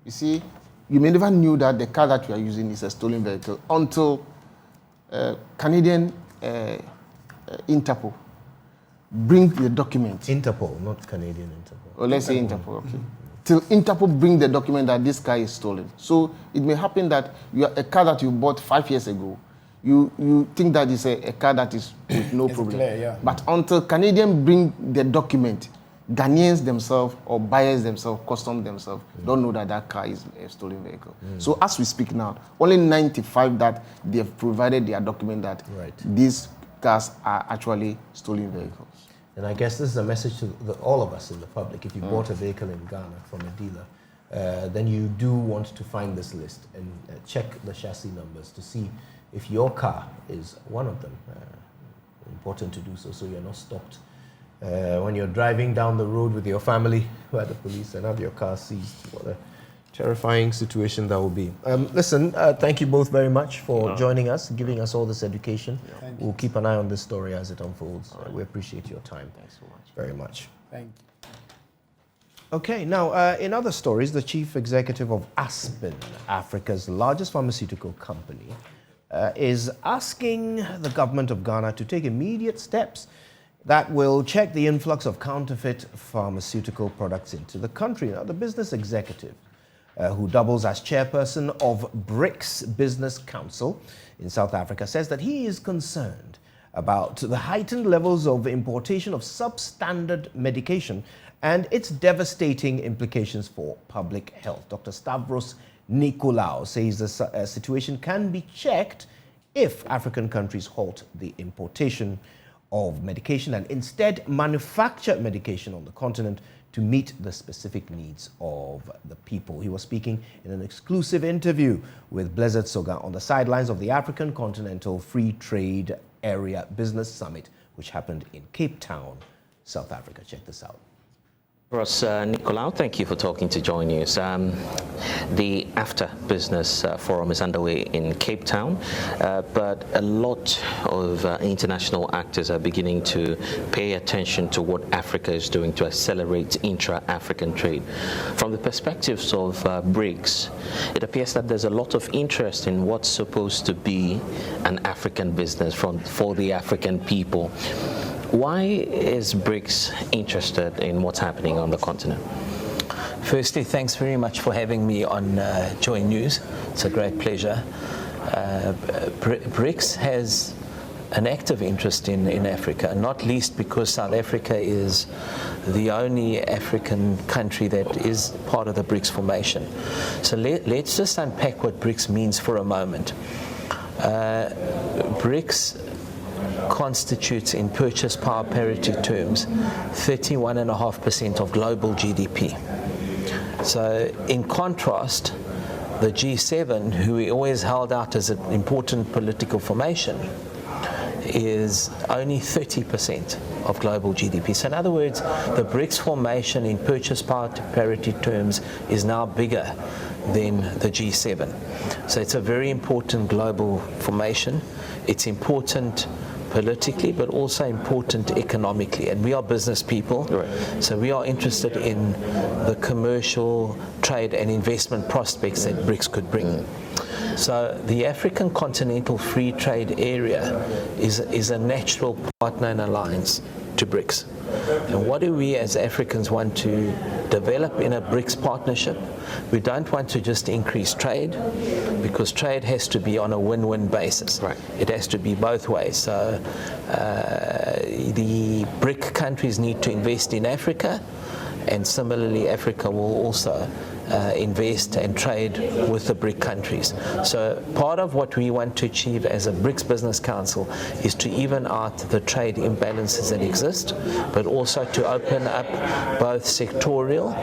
you see, you may never knew that the car that you are using is a stolen vehicle until Canadian Interpol bring the document.
Interpol, not Canadian Interpol.
Or let's say Interpol, okay. Till Interpol bring the document that this car is stolen. So it may happen that a car that you bought 5 years ago, you think that is a car that is with no problem.
Clear, yeah.
But until Canadian bring the document, Ghanaians themselves or buyers themselves, customs themselves, don't know that car is a stolen vehicle. So as we speak now, only 95 that they have provided their document that these cars are actually stolen vehicles.
And I guess this is a message to all of us in the public. If you bought a vehicle in Ghana from a dealer, then you do want to find this list and check the chassis numbers to see if your car is one of them. Important to do so you're not stopped when you're driving down the road with your family by the police and have your car seized. What a terrifying situation that will be. Listen, thank you both very much for joining us, giving us all this education. We'll keep an eye on this story as it unfolds. We appreciate your time.
Thanks so much.
Very much.
Thank you.
Okay, now, in other stories, the chief executive of Aspen, Africa's largest pharmaceutical company, is asking the government of Ghana to take immediate steps that will check the influx of counterfeit pharmaceutical products into the country. Now, the business executive, who doubles as chairperson of BRICS Business Council in South Africa, says that he is concerned about the heightened levels of importation of substandard medication and its devastating implications for public health. Dr. Stavros Nikolaou says the situation can be checked if African countries halt the importation of medication and instead manufacture medication on the continent to meet the specific needs of the people. He was speaking in an exclusive interview with Blessed Soga on the sidelines of the African Continental Free Trade Area Business Summit, which happened in Cape Town, South Africa. Check this out.
Ross Nikolaou, thank you for talking to JoyNews. The After Business Forum is underway in Cape Town, but a lot of international actors are beginning to pay attention to what Africa is doing to accelerate intra-African trade. From the perspectives of BRICS, it appears that there's a lot of interest in what's supposed to be an African business for the African people. Why is BRICS interested in what's happening on the continent?
Firstly, thanks very much for having me on JoyNews. It's a great pleasure. BRICS has an active interest in Africa, not least because South Africa is the only African country that is part of the BRICS formation. So let's just unpack what BRICS means for a moment. BRICS constitutes, in purchase power parity terms, 31.5% of global GDP. So in contrast, the G7, who we always held out as an important political formation, is only 30% of global GDP. So in other words, the BRICS formation in purchase power parity terms is now bigger than the G7. So it's a very important global formation. It's important politically, but also important economically. And we are business people, so we are interested in the commercial, trade and investment prospects that BRICS could bring. So the African Continental Free Trade Area is a natural partner and alliance to BRICS. And what do we as Africans want to develop in a BRICS partnership? We don't want to just increase trade, because trade has to be on a win-win basis. It has to be both ways. So the BRIC countries need to invest in Africa, and similarly Africa will also invest and trade with the BRIC countries. So part of what we want to achieve as a BRICS Business Council is to even out the trade imbalances that exist, but also to open up both sectorial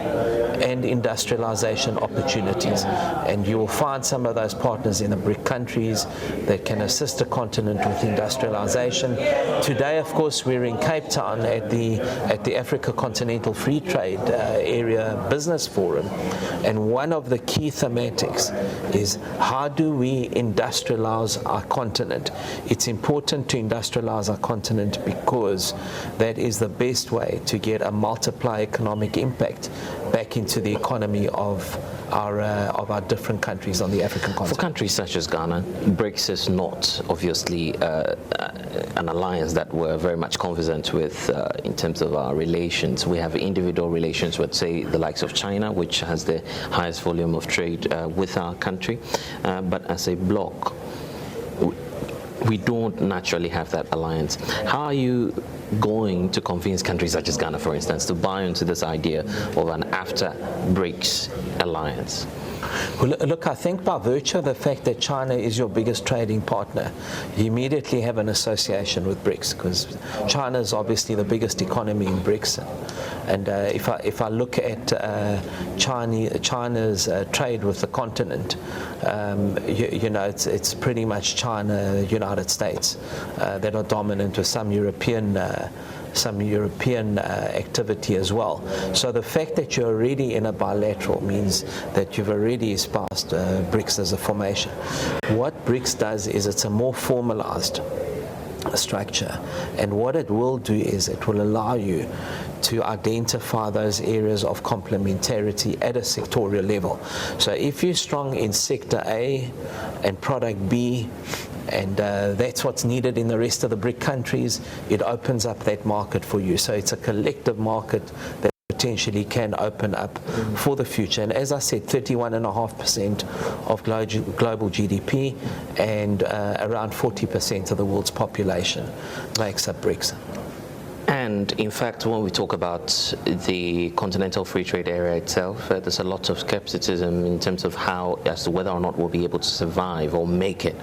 and industrialization opportunities. And you will find some of those partners in the BRIC countries that can assist the continent with industrialization. Today, of course, we're in Cape Town at the Africa Continental Free Trade Area Business Forum. And one of the key thematics is, how do we industrialize our continent? It's important to industrialize our continent because that is the best way to get a multiplier economic impact back into the economy of our different countries on the African continent.
For countries such as Ghana, BRICS is not obviously an alliance that we're very much conversant with in terms of our relations. We have individual relations with, say, the likes of China, which has the highest volume of trade with our country, but as a bloc, we don't naturally have that alliance. How are you going to convince countries such as Ghana, for instance, to buy into this idea of an after-BRICS alliance?
Well, look, I think by virtue of the fact that China is your biggest trading partner, you immediately have an association with BRICS, because China is obviously the biggest economy in BRICS. And if I look at China's trade with the continent, you know, it's pretty much China, United States that are dominant, with some European activity as well. So the fact that you're already in a bilateral means that you've already espoused BRICS as a formation. What BRICS does is it's a more formalized structure, and what it will do is it will allow you to identify those areas of complementarity at a sectorial level. So if you're strong in sector A and product B, and that's what's needed in the rest of the BRIC countries, it opens up that market for you. So it's a collective market that potentially can open up for the future. And as I said, 31.5% of global GDP and around 40% of the world's population makes up BRICS.
And in fact, when we talk about the continental free trade area itself, there's a lot of skepticism in terms of as to whether or not we'll be able to survive or make it.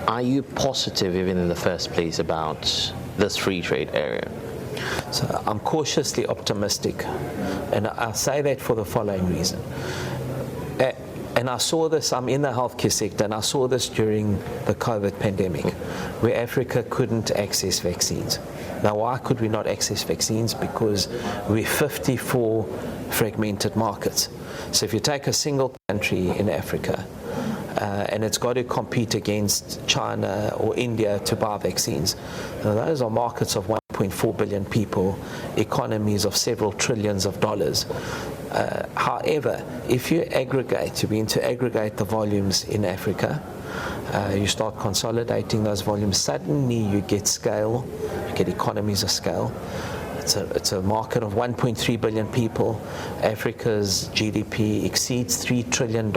Are you positive even in the first place about this free trade area?
So I'm cautiously optimistic, and I say that for the following reason. And I saw this, I'm in the healthcare sector, and I saw this during the COVID pandemic, where Africa couldn't access vaccines. Now, why could we not access vaccines? Because we're 54 fragmented markets. So if you take a single country in Africa, and it's got to compete against China or India to buy vaccines. Now, those are markets of 1.4 billion people, economies of several trillions of dollars. However, if you begin to aggregate the volumes in Africa, you start consolidating those volumes, suddenly you get scale, you get economies of scale. It's a market of 1.3 billion people. Africa's GDP exceeds $3 trillion.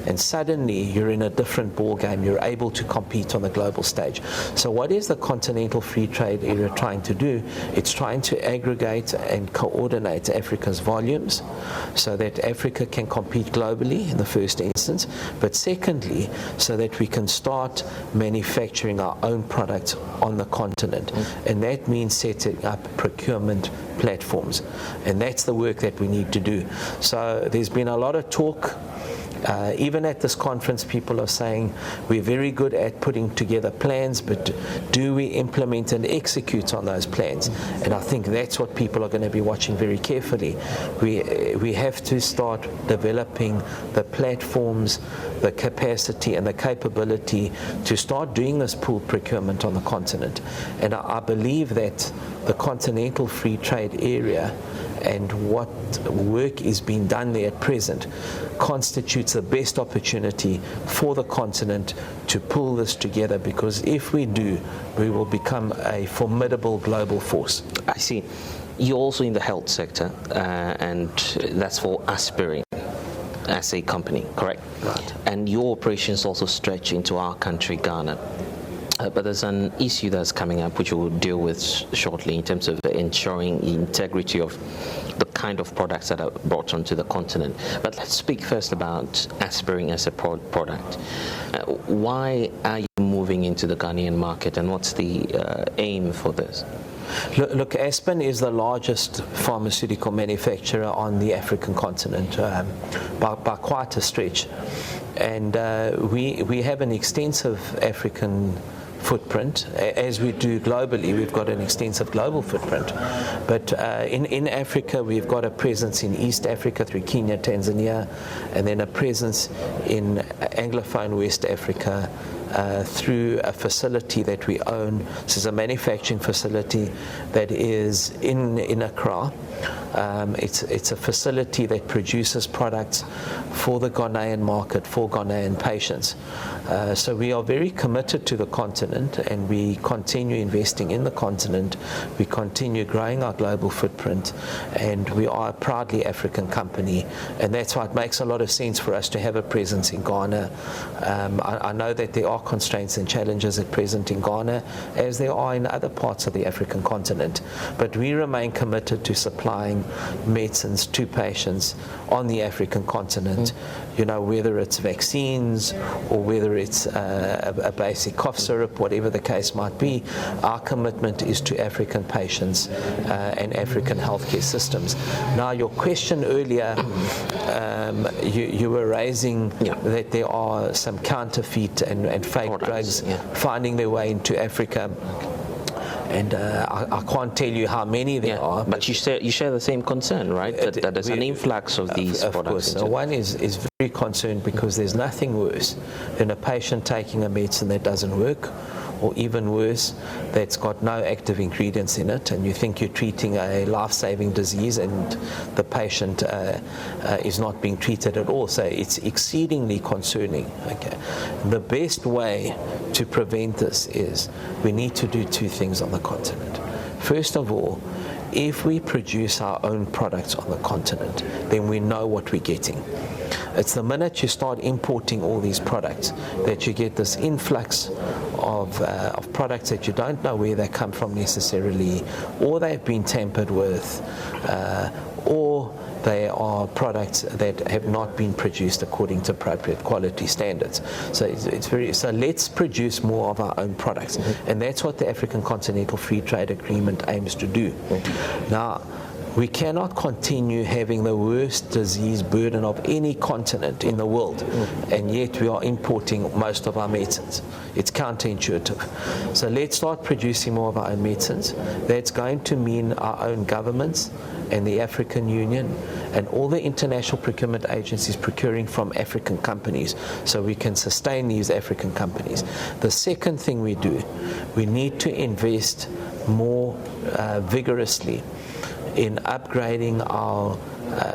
And suddenly you're in a different ballgame. You're able to compete on the global stage. So what is the Continental Free Trade Area trying to do? It's trying to aggregate and coordinate Africa's volumes so that Africa can compete globally in the first instance. But secondly, so that we can start manufacturing our own products on the continent. And that means setting up procurement platforms, and that's the work that we need to do. So there's been a lot of talk Even at this conference, people are saying we're very good at putting together plans, but do we implement and execute on those plans? And I think that's what people are going to be watching very carefully. We have to start developing the platforms, the capacity and the capability to start doing this pooled procurement on the continent. And I believe that the Continental Free Trade Area and what work is being done there at present constitutes the best opportunity for the continent to pull this together, because if we do, we will become a formidable global force.
I see. You're also in the health sector, and that's for Aspirin as a company, correct?
Right.
And your operations also stretch into our country, Ghana. But there's an issue that's coming up which we'll deal with shortly in terms of ensuring the integrity of the kind of products that are brought onto the continent. But let's speak first about Aspirin as a product. Why are you moving into the Ghanaian market, and what's the aim for this?
Look, Aspen is the largest pharmaceutical manufacturer on the African continent by quite a stretch. And we have an extensive African footprint. As we do globally, we've got an extensive global footprint. But in Africa, we've got a presence in East Africa through Kenya, Tanzania, and then a presence in Anglophone West Africa through a facility that we own. This is a manufacturing facility that is in Accra. It's a facility that produces products for the Ghanaian market, for Ghanaian patients. So we are very committed to the continent, and we continue investing in the continent. We continue growing our global footprint, and we are a proudly African company, and that's why it makes a lot of sense for us to have a presence in Ghana. I know that there are constraints and challenges at present in Ghana, as there are in other parts of the African continent, but we remain committed to supplying medicines to patients on the African continent. You know, whether it's vaccines or whether it's a basic cough syrup, whatever the case might be, our commitment is to African patients and African healthcare systems. Now, your question earlier, you were raising that there are some counterfeit and fake drugs finding their way into Africa. And I can't tell you how many there are.
But you share the same concern, right? That there's an influx of these products. Of
course. So one is very concerned, because there's nothing worse than a patient taking a medicine that doesn't work, or even worse, that's got no active ingredients in it, and you think you're treating a life-saving disease, and the patient is not being treated at all. So it's exceedingly concerning. Okay, the best way to prevent this is we need to do two things on the continent. First of all, if we produce our own products on the continent, then we know what we're getting. It's the minute you start importing all these products that you get this influx of products that you don't know where they come from necessarily, or they've been tampered with, or they are products that have not been produced according to appropriate quality standards. So so let's produce more of our own products, and that's what the African Continental Free Trade Agreement aims to do. Now, we cannot continue having the worst disease burden of any continent in the world, and yet we are importing most of our medicines. It's counterintuitive. So let's start producing more of our own medicines. That's going to mean our own governments and the African Union and all the international procurement agencies procuring from African companies, so we can sustain these African companies. The second thing we do, we need to invest more vigorously in upgrading our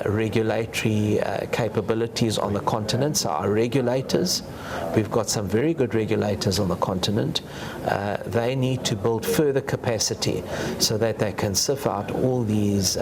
regulatory capabilities on the continent. So our regulators, we've got some very good regulators on the continent. They need to build further capacity so that they can sift out all these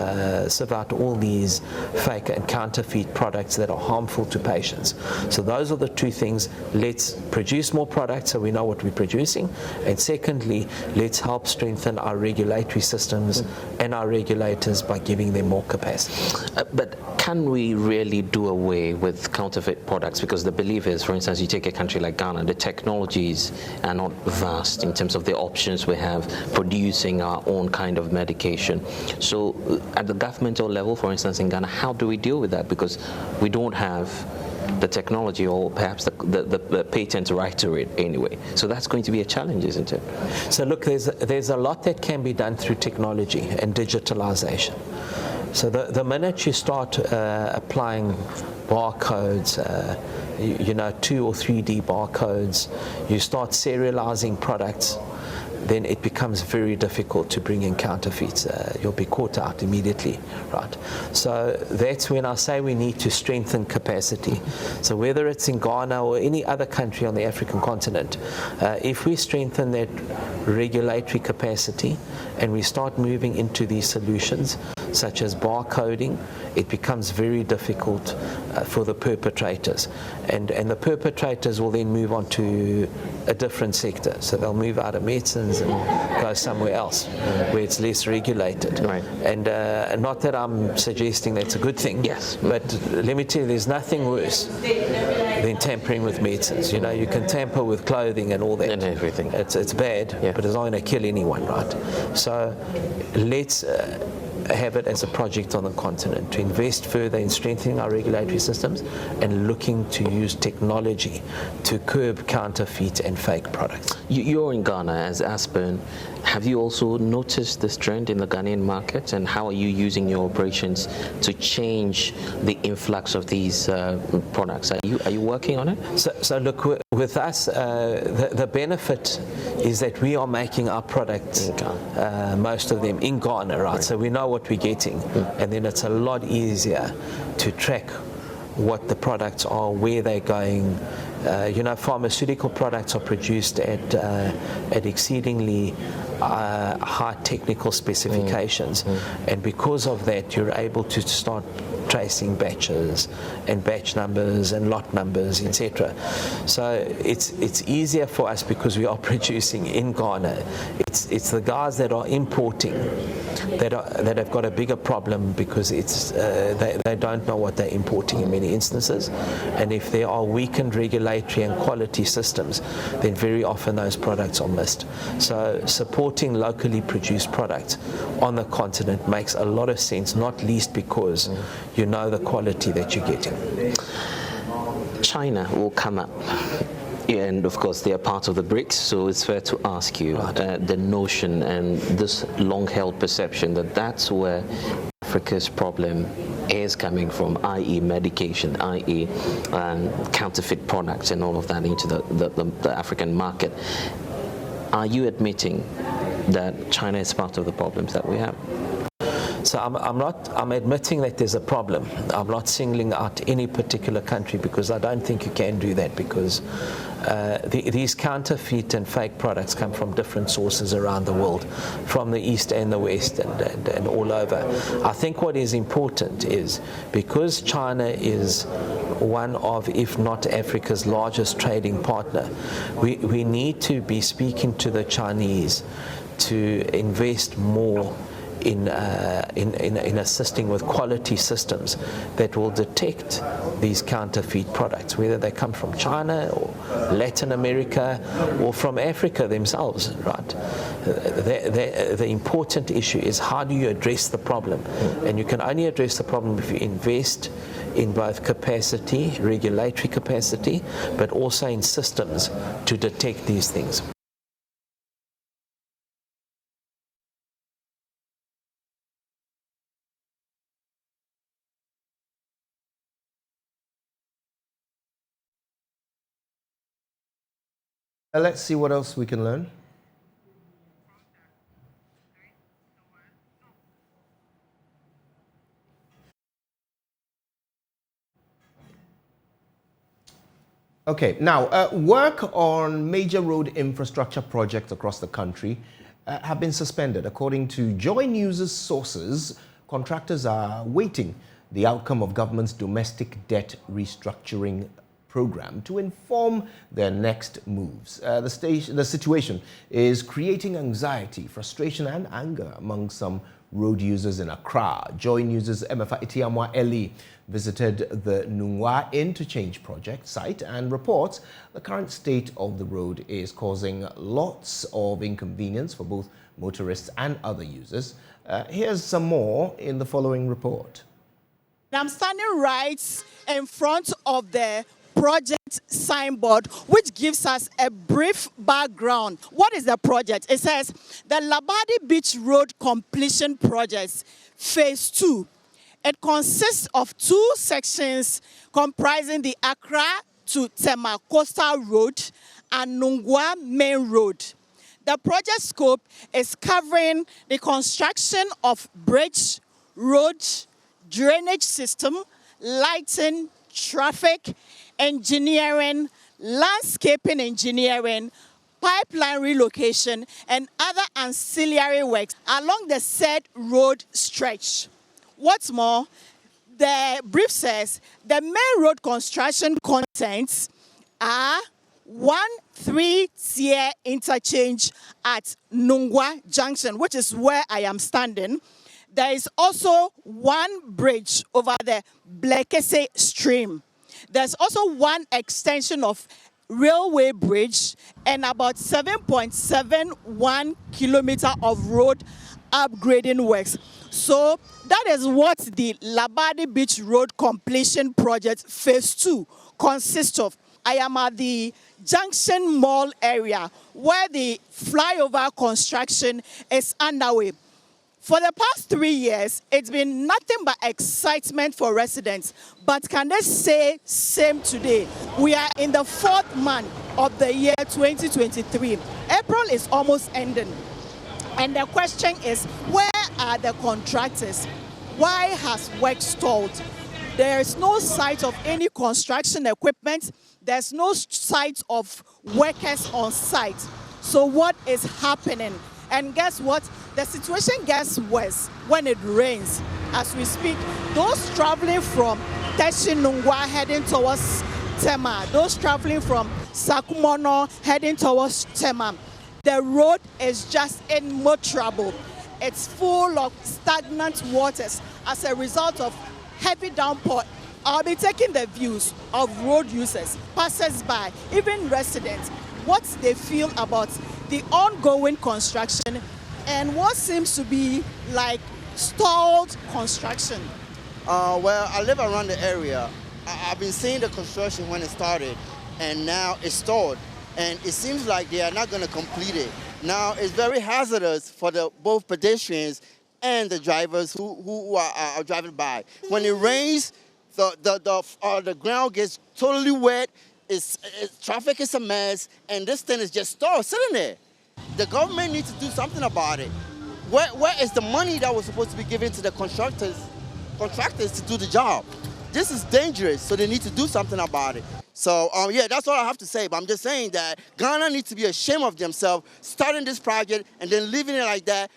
fake and counterfeit products that are harmful to patients. So those are the two things. Let's produce more products so we know what we're producing, and secondly, let's help strengthen our regulatory systems and our regulators by giving them more capacity.
But can we really do away with counterfeit products? Because the belief is, for instance, you take a country like Ghana, the technologies are not vast in terms of the options we have producing our own kind of medication. So at the governmental level, for instance, in Ghana, how do we deal with that? Because we don't have the technology or perhaps the patent right to it anyway. So that's going to be a challenge, isn't it?
So look, there's a lot that can be done through technology and digitalization. So the minute you start applying barcodes, 2 or 3D barcodes, you start serializing products, then it becomes very difficult to bring in counterfeits. You'll be caught out immediately, right? So that's when I say we need to strengthen capacity. So whether it's in Ghana or any other country on the African continent, if we strengthen that regulatory capacity and we start moving into these solutions, such as barcoding, it becomes very difficult for the perpetrators. And the perpetrators will then move on to a different sector. So they'll move out of medicines and go somewhere else where it's less regulated.
Right.
And not that I'm suggesting that's a good thing,
yes,
but let me tell you, there's nothing worse than tampering with medicines. You can tamper with clothing and all that.
And everything.
It's bad,
yeah.
But it's not going to kill anyone, right? So let's have it as a project on the continent to invest further in strengthening our regulatory systems and looking to use technology to curb counterfeit and fake products.
You're in Ghana as Aspen. Have you also noticed this trend in the Ghanaian market, and how are you using your operations to change the influx of these products? Are you working on it?
So look, with us, the benefit is that we are making our products, most of them in Ghana, right? So we know what we're getting, and then it's a lot easier to track what the products are, where they're going. Pharmaceutical products are produced at exceedingly high technical specifications, and because of that, you're able to start tracing batches and batch numbers and lot numbers, etc. So it's easier for us because we are producing in Ghana. It's the guys that are importing that have got a bigger problem because they don't know what they're importing in many instances, and if there are weakened regulatory and quality systems, then very often those products are missed. So supporting locally produced products on the continent makes a lot of sense, not least because you know the quality that you're getting.
China will come up. And of course, they are part of the BRICS, so it's fair to ask you the notion and this long-held perception that that's where Africa's problem is coming from, i.e. medication, i.e. Counterfeit products and all of that into the African market. Are you admitting that China is part of the problems that we have?
So I'm admitting that there's a problem. I'm not singling out any particular country because I don't think you can do that, because these counterfeit and fake products come from different sources around the world, from the East and the West and all over. I think what is important is, because China is one of, if not Africa's largest trading partner, we need to be speaking to the Chinese to invest more in assisting with quality systems that will detect these counterfeit products, whether they come from China or Latin America or from Africa themselves, right? The important issue is, how do you address the problem? And you can only address the problem if you invest in both capacity, regulatory capacity, but also in systems to detect these things.
Let's see what else we can learn. Okay, now work on major road infrastructure projects across the country have been suspended. According to JoyNews' sources, contractors are waiting the outcome of government's domestic debt restructuring program to inform their next moves. The situation is creating anxiety, frustration and anger among some road users in Accra. JoyNews' Emefa Itiamwa Eli visited the Nungwa Interchange Project site and reports the current state of the road is causing lots of inconvenience for both motorists and other users. Here's some more in the following report.
I'm standing right in front of the project signboard, which gives us a brief background. What is the project? It says the Labadi Beach Road Completion Project, Phase 2. It consists of 2 sections comprising the Accra to Tema Coastal Road and Nungua Main Road. The project scope is covering the construction of bridge, road, drainage system, lighting, traffic, engineering, landscaping engineering, pipeline relocation, and other ancillary works along the said road stretch. What's more, the brief says the main road construction contents are 1-3-tier interchange at Nungua Junction, which is where I am standing. There is also 1 bridge over the Blekese stream. There's also 1 extension of railway bridge and about 7.71 kilometer of road upgrading works. So that is what the Labadi Beach Road Completion Project Phase 2 consists of. I am at the Junction Mall area where the flyover construction is underway. For the past 3 years, it's been nothing but excitement for residents. But can they say same today? We are in the 4th month of the year 2023. April is almost ending. And the question is, where are the contractors? Why has work stalled? There is no sight of any construction equipment. There's no sight of workers on site. So what is happening? And guess what? The situation gets worse when it rains. As we speak, those traveling from Teshinungwa heading towards Tema, those traveling from Sakumono heading towards Tema, the road is just in more trouble. It's full of stagnant waters as a result of heavy downpour. I'll be taking the views of road users, passers-by, even residents, what they feel about the ongoing construction and what seems to be like stalled construction.
Well, I live around the area. I've been seeing the construction when it started, and now it's stalled. And it seems like they are not going to complete it. Now, it's very hazardous for both pedestrians and the drivers who are driving by. When it rains, the ground gets totally wet. Traffic is a mess, and this thing is just stalled, sitting there. The government needs to do something about it. Where is the money that was supposed to be given to the contractors to do the job? This is dangerous, so they need to do something about it. So, yeah, that's all I have to say. But I'm just saying that Ghana needs to be ashamed of themselves starting this project and then leaving it like that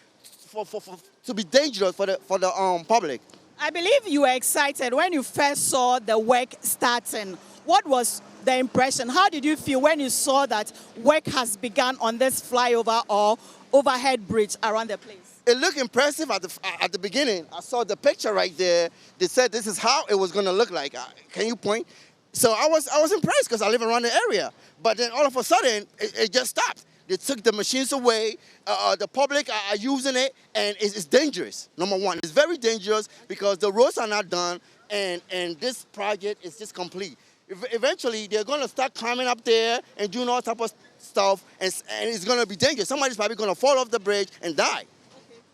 to be dangerous for the public.
I believe you were excited when you first saw the work starting. What was the impression? How did you feel when you saw that work has begun on this flyover or overhead bridge around the place?
It looked impressive at the beginning. I saw the picture right there. They said this is how it was going to look like. Can you point? So I was impressed because I live around the area. But then all of a sudden, it just stopped. They took the machines away. The public are using it, and it's dangerous. Number one, it's very dangerous because the roads are not done, and this project is just complete. Eventually, they're going to start climbing up there and doing all type of stuff, and it's going to be dangerous. Somebody's probably going to fall off the bridge and die.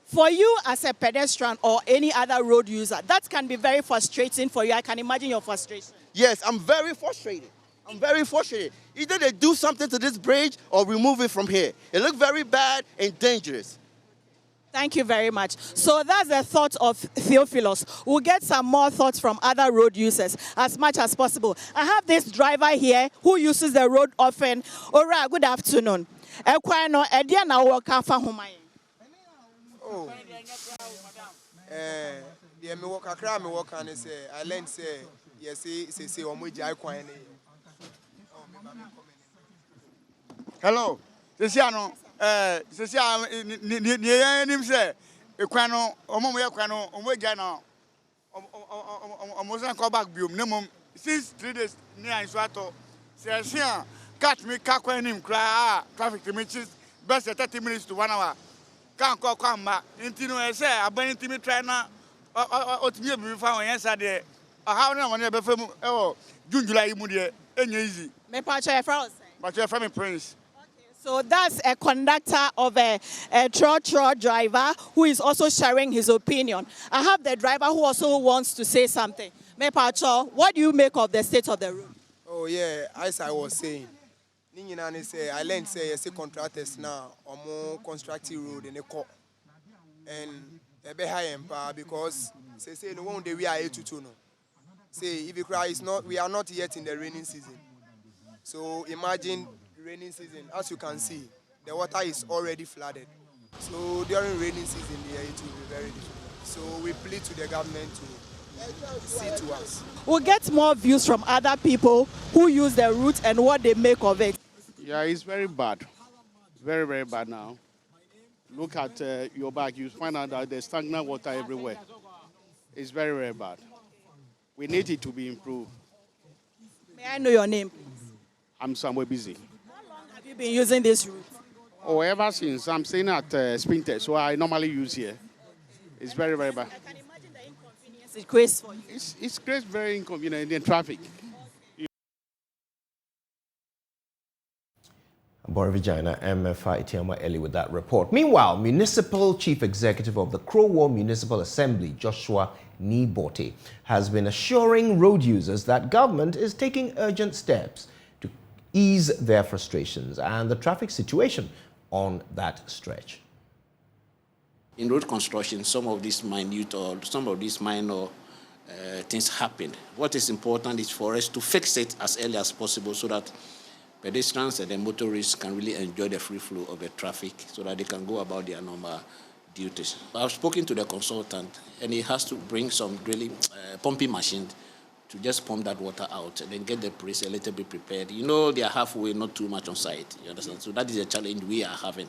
For you as a pedestrian or any other road user, that can be very frustrating for you. I can imagine your frustration.
Yes, I'm very frustrated. I'm very frustrated. Either they do something to this bridge or remove it from here. It looks very bad and dangerous.
Thank you very much. So that's the thought of Theophilus. We'll get some more thoughts from other road users as much as possible. I have this driver here who uses the road often. Ora, good afternoon. Ekwano, Ediana Wakafa Humai.
Oh, yeah, me walk akra, me walk and say, I learned say, yes, say, Omuji, Quine. Hello, Sesiano, Sesian, him say, Equano, Omoyakano, Omojano, Omosan call back, minimum 3 days near Swato. Sesian, catch me, Kakwan him cry, traffic to me, best 30 minutes to 1 hour. Can't come back. Intino, I say, I've been to me trying to be found yesterday. How now when be from June July mu dey easy.
Me pacho e fra
But you from Prince.
So that's a conductor of a trotro driver who is also sharing his opinion. I have the driver who also wants to say something. Me pacho, what do you make of the state of the road?
Oh yeah, as I was saying, I learned say you see contractors now or more constructing road in the court and a be high empire because say no one day we are 822 no. Say if you cry it's not we are not yet in the raining season. So imagine raining season, as you can see, the water is already flooded. So during raining season there it will be very difficult. So we plead to the government to see to us.
We'll get more views from other people who use the route and what they make of it.
Yeah, it's very bad. Very, very bad now. Look at your back, you find out that there's stagnant water everywhere. It's very, very bad. We need it to be improved.
May I know your name, please?
I'm somewhere busy.
How long have you been using this route?
Oh, ever since. I'm staying at Spinter, so I normally use here. It's very, very bad.
I can imagine the inconvenience it creates for you.
It's creates very inconvenient in traffic.
Borivijana MFI Tiama Eli with that report. Meanwhile, Municipal Chief Executive of the Krowo Municipal Assembly, Joshua Nibote, has been assuring road users that government is taking urgent steps to ease their frustrations and the traffic situation on that stretch.
In road construction, some of these minute or some of these minor things happen. What is important is for us to fix it as early as possible so that pedestrians and the motorists can really enjoy the free flow of the traffic so that they can go about their normal duties. I've spoken to the consultant and he has to bring some really pumping machine to just pump that water out and then get the place a little bit prepared. You know, they are halfway, not too much on site, you understand? So that is a challenge we are having.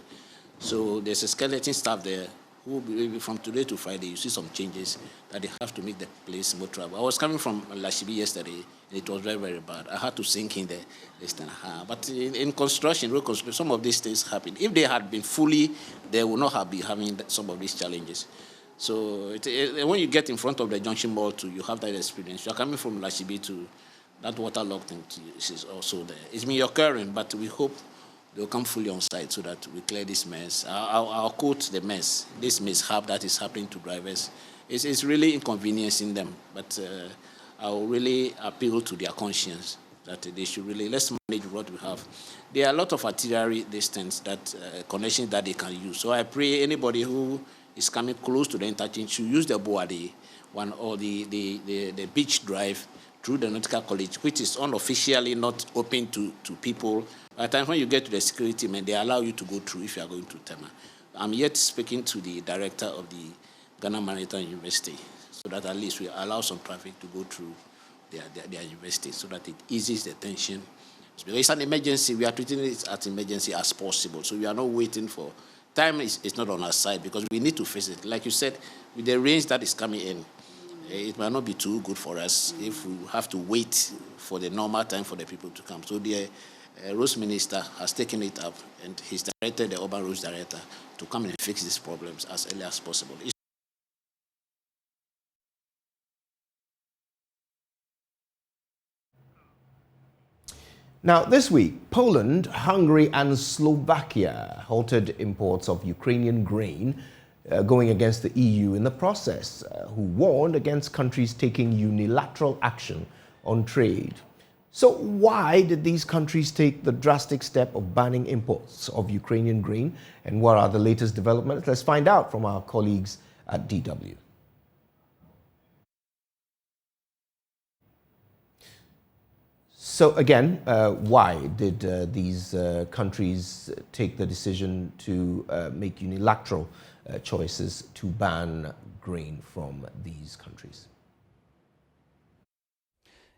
So there's a skeleton staff there who will be from today to Friday, you see some changes that they have to make the place more travel. I was coming from Lashibi yesterday, and it was very, very bad. I had to sink in there this time. But in construction, road construction, some of these things happen. If they had been fully, they would not have been having some of these challenges. So when you get in front of the junction mall too, you have that experience. You're coming from Lashibi to that waterlogged thing is also there. It's been occurring, but we hope they'll come fully on site so that we clear this mess. I'll quote the mess. This mishap that is happening to drivers is really inconveniencing them. But I'll really appeal to their conscience that they should really, let's manage what we have. There are a lot of artillery distance that connections that they can use. So I pray anybody who is coming close to the interchange should use the Boadi one or the beach drive through the Nautical College, which is unofficially not open to people. By the time when you get to the security men, they allow you to go through if you are going to Tema. I'm yet speaking to the director of the Ghana Maritime University so that at least we allow some traffic to go through their university so that it eases the tension. Because it's an emergency. We are treating it as emergency as possible. So we are not waiting for time. Is not on our side because we need to face it. Like you said, with the range that is coming in, it might not be too good for us if we have to wait for the normal time for the people to come. So the Roads Minister has taken it up and he's directed the Urban Roads Director to come and fix these problems as early as possible.
Now, this week, Poland, Hungary and Slovakia halted imports of Ukrainian grain going against the EU in the process, who warned against countries taking unilateral action on trade. So why did these countries take the drastic step of banning imports of Ukrainian grain? And what are the latest developments? Let's find out from our colleagues at DW. So again, why did these countries take the decision to make unilateral choices to ban grain from these countries?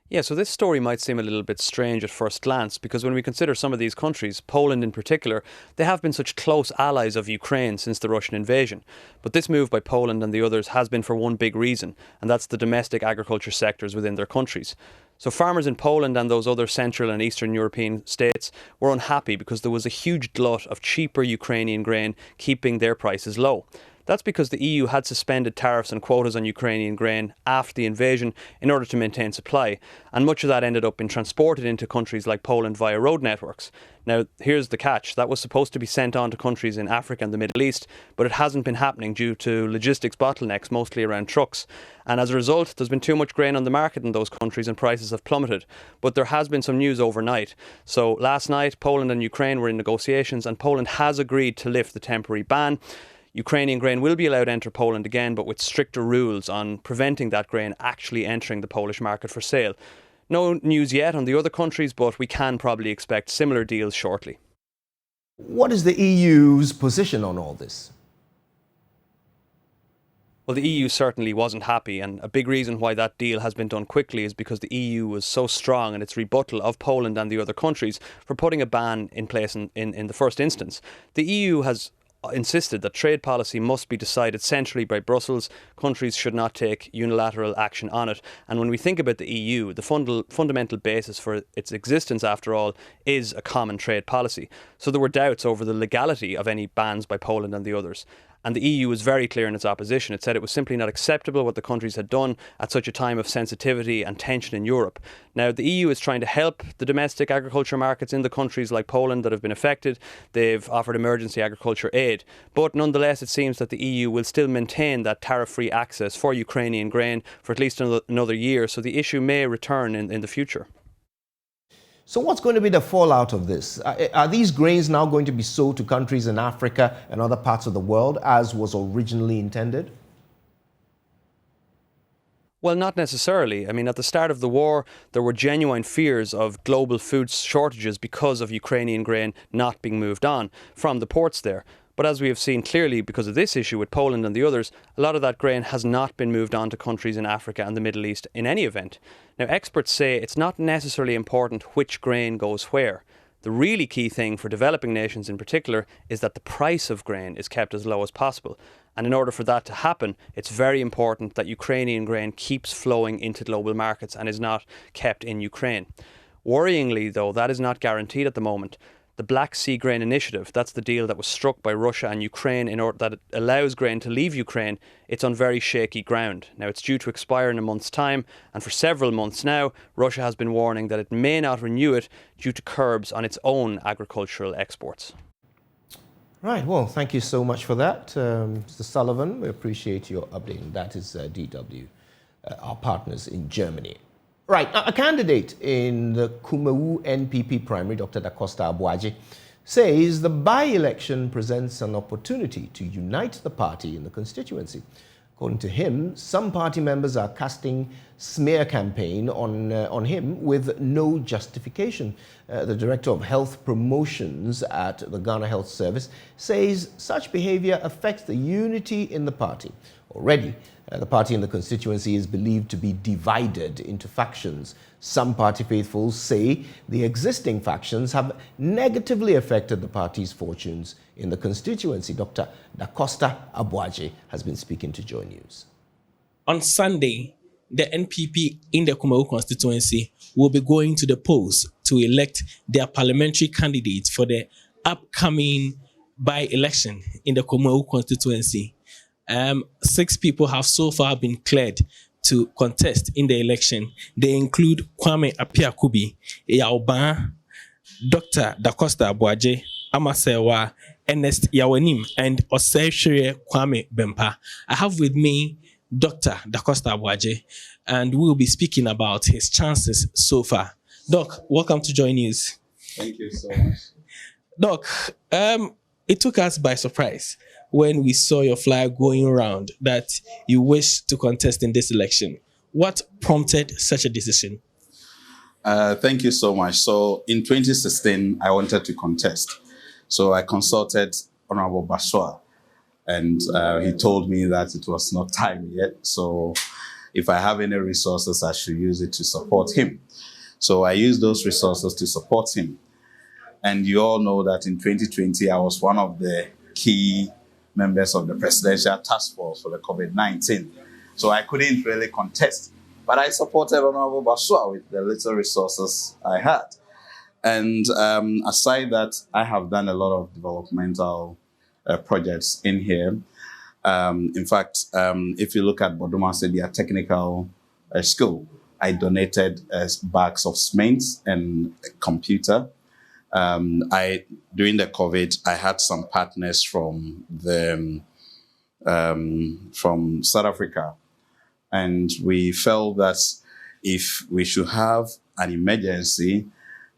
Yeah, so this story might seem a little bit strange at first glance because when we consider some of these countries, Poland in particular, they have been such close allies of Ukraine since the Russian invasion. But this move by Poland and the others has been for one big reason, and that's the domestic agriculture sectors within their countries. So farmers in Poland and those other Central and Eastern European states were unhappy because there was a huge glut of cheaper Ukrainian grain, keeping their prices low. That's because the EU had suspended tariffs and quotas on Ukrainian grain after the invasion in order to maintain supply, and much of that ended up being transported into countries like Poland via road networks. Now, here's the catch. That was supposed to be sent on to countries in Africa and the Middle East, but it hasn't been happening due to logistics bottlenecks, mostly around trucks. And as a result, there's been too much grain on the market in those countries and prices have plummeted. But there has been some news overnight. So last night, Poland and Ukraine were in negotiations, and Poland has agreed to lift the temporary ban. Ukrainian grain will be allowed to enter Poland again, but with stricter rules on preventing that grain actually entering the Polish market for sale. No news yet on the other countries, but we can probably expect similar deals shortly.
What is the EU's position on all this?
Well, the EU certainly wasn't happy, and a big reason why that deal has been done quickly is because the EU was so strong in its rebuttal of Poland and the other countries for putting a ban in place in the first instance. The EU has insisted that trade policy must be decided centrally by Brussels. Countries should not take unilateral action on it. And when we think about the EU, the fundamental basis for its existence, after all, is a common trade policy. So there were doubts over the legality of any bans by Poland and the others. And the EU was very clear in its opposition. It said it was simply not acceptable what the countries had done at such a time of sensitivity and tension in Europe. Now, the EU is trying to help the domestic agriculture markets in the countries like Poland that have been affected. They've offered emergency agriculture aid. But nonetheless, it seems that the EU will still maintain that tariff-free access for Ukrainian grain for at least another year. So the issue may return in the future.
So what's going to be the fallout of this? Are these grains now going to be sold to countries in Africa and other parts of the world as was originally intended?
Well, not necessarily. I mean, at the start of the war, there were genuine fears of global food shortages because of Ukrainian grain not being moved on from the ports there. But as we have seen clearly because of this issue with Poland and the others, a lot of that grain has not been moved on to countries in Africa and the Middle East in any event. Now, experts say it's not necessarily important which grain goes where. The really key thing for developing nations in particular is that the price of grain is kept as low as possible. And in order for that to happen, it's very important that Ukrainian grain keeps flowing into global markets and is not kept in Ukraine. Worryingly, though, that is not guaranteed at the moment. The Black Sea Grain Initiative, that's the deal that was struck by Russia and Ukraine in order that it allows grain to leave Ukraine. It's on very shaky ground. Now, it's due to expire in a month's time, and for several months now, Russia has been warning that it may not renew it due to curbs on its own agricultural exports.
Right, well, thank you so much for that, Mr. Sullivan. We appreciate your update. That is DW, our partners in Germany. Right, a candidate in the Kumawu NPP primary, Dr. Da Costa Abuaje, says the by-election presents an opportunity to unite the party in the constituency. According to him, some party members are casting smear campaign on him with no justification. The Director of Health Promotions at the Ghana Health Service says such behavior affects the unity in the party. Already, the party in the constituency is believed to be divided into factions. Some party faithfuls say the existing factions have negatively affected the party's fortunes in the constituency. Dr. Da Costa Abuaje has been speaking to JoyNews.
On Sunday, the NPP in the Kumawu constituency will be going to the polls to elect their parliamentary candidates for the upcoming by-election in the Kumawu constituency. 6 people have so far been cleared to contest in the election. They include Kwame Apiakubi, Yaoban, Dr. Da Costa Abuaje, Amasewa, Ernest Yawanim, and Oseshire Kwame Bempa. I have with me Dr. Da Costa Abuaje, and we will be speaking about his chances so far. Doc, welcome to JoyNews.
Thank you so much.
Doc, it took us by surprise when we saw your flyer going around that you wish to contest in this election. What prompted such a decision?
Thank you so much. So in 2016, I wanted to contest. So I consulted Honorable Baswa, and he told me that it was not time yet. So if I have any resources, I should use it to support him. So I used those resources to support him. And you all know that in 2020, I was one of the key members of the presidential task force for the COVID-19. So I couldn't really contest But I supported Honorable Basua with the little resources I had. And aside that, I have done a lot of developmental projects in here. In fact, if you look at Bodomase, their technical school, I donated bags of cement and a computer. During the COVID, I had some partners from South Africa, and we felt that if we should have an emergency,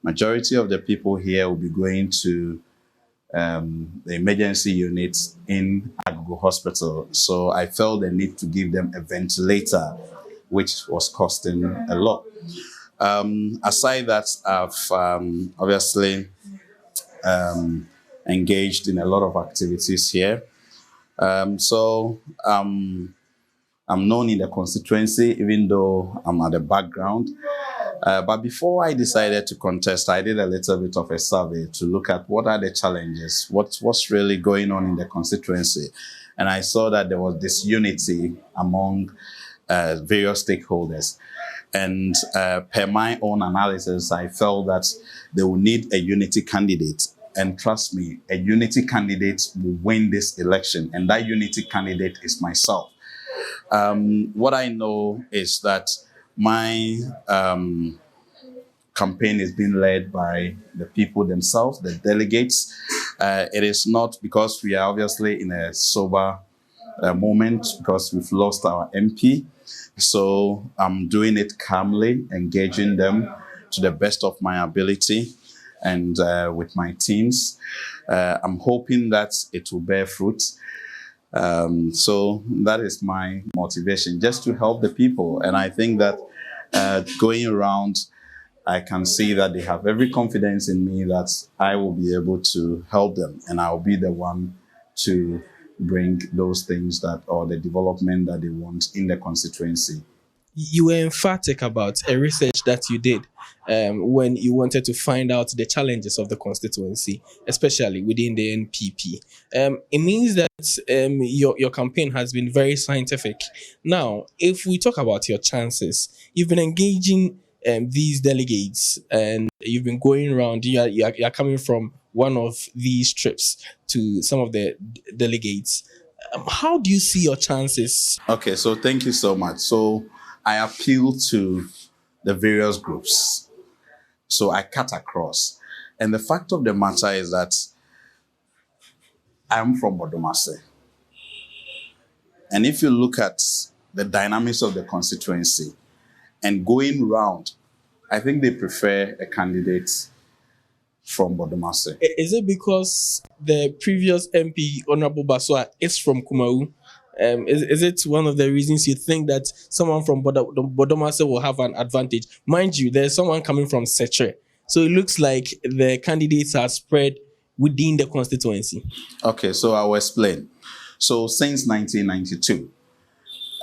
majority of the people here will be going to the emergency units in Agogo Hospital. So I felt the need to give them a ventilator, which was costing a lot. Aside that, I've obviously engaged in a lot of activities here. So I'm known in the constituency, even though I'm at the background. But before I decided to contest, I did a little bit of a survey to look at what are the challenges, what's really going on in the constituency. And I saw that there was disunity among various stakeholders. And per my own analysis, I felt that they will need a unity candidate. And trust me, a unity candidate will win this election. And that unity candidate is myself. What I know is that my campaign is being led by the people themselves, the delegates. It is not because we are obviously in a sober moment because we've lost our MP. So I'm doing it calmly, engaging them to the best of my ability and with my teams. I'm hoping that it will bear fruit. So that is my motivation, just to help the people. And I think that going around, I can see that they have every confidence in me that I will be able to help them, and I'll be the one to bring those things or the development that they want in the constituency.
You were emphatic about a research that you did when you wanted to find out the challenges of the constituency, especially within the NPP. It means that your campaign has been very scientific. Now, if we talk about your chances, you've been engaging these delegates and you've been going around, you're coming from one of these trips to some of the delegates. How do you see your chances?
Okay, so thank you so much. So I appeal to the various groups. So I cut across. And the fact of the matter is that I'm from Bodomase. And if you look at the dynamics of the constituency and going round, I think they prefer a candidate from Bodomase.
Is it because the previous MP, Honorable Basua, is from Kumau? Is it one of the reasons you think that someone from Bodomase will have an advantage? Mind you, there's someone coming from Setre. So it looks like the candidates are spread within the constituency.
Okay, so I will explain. So since 1992,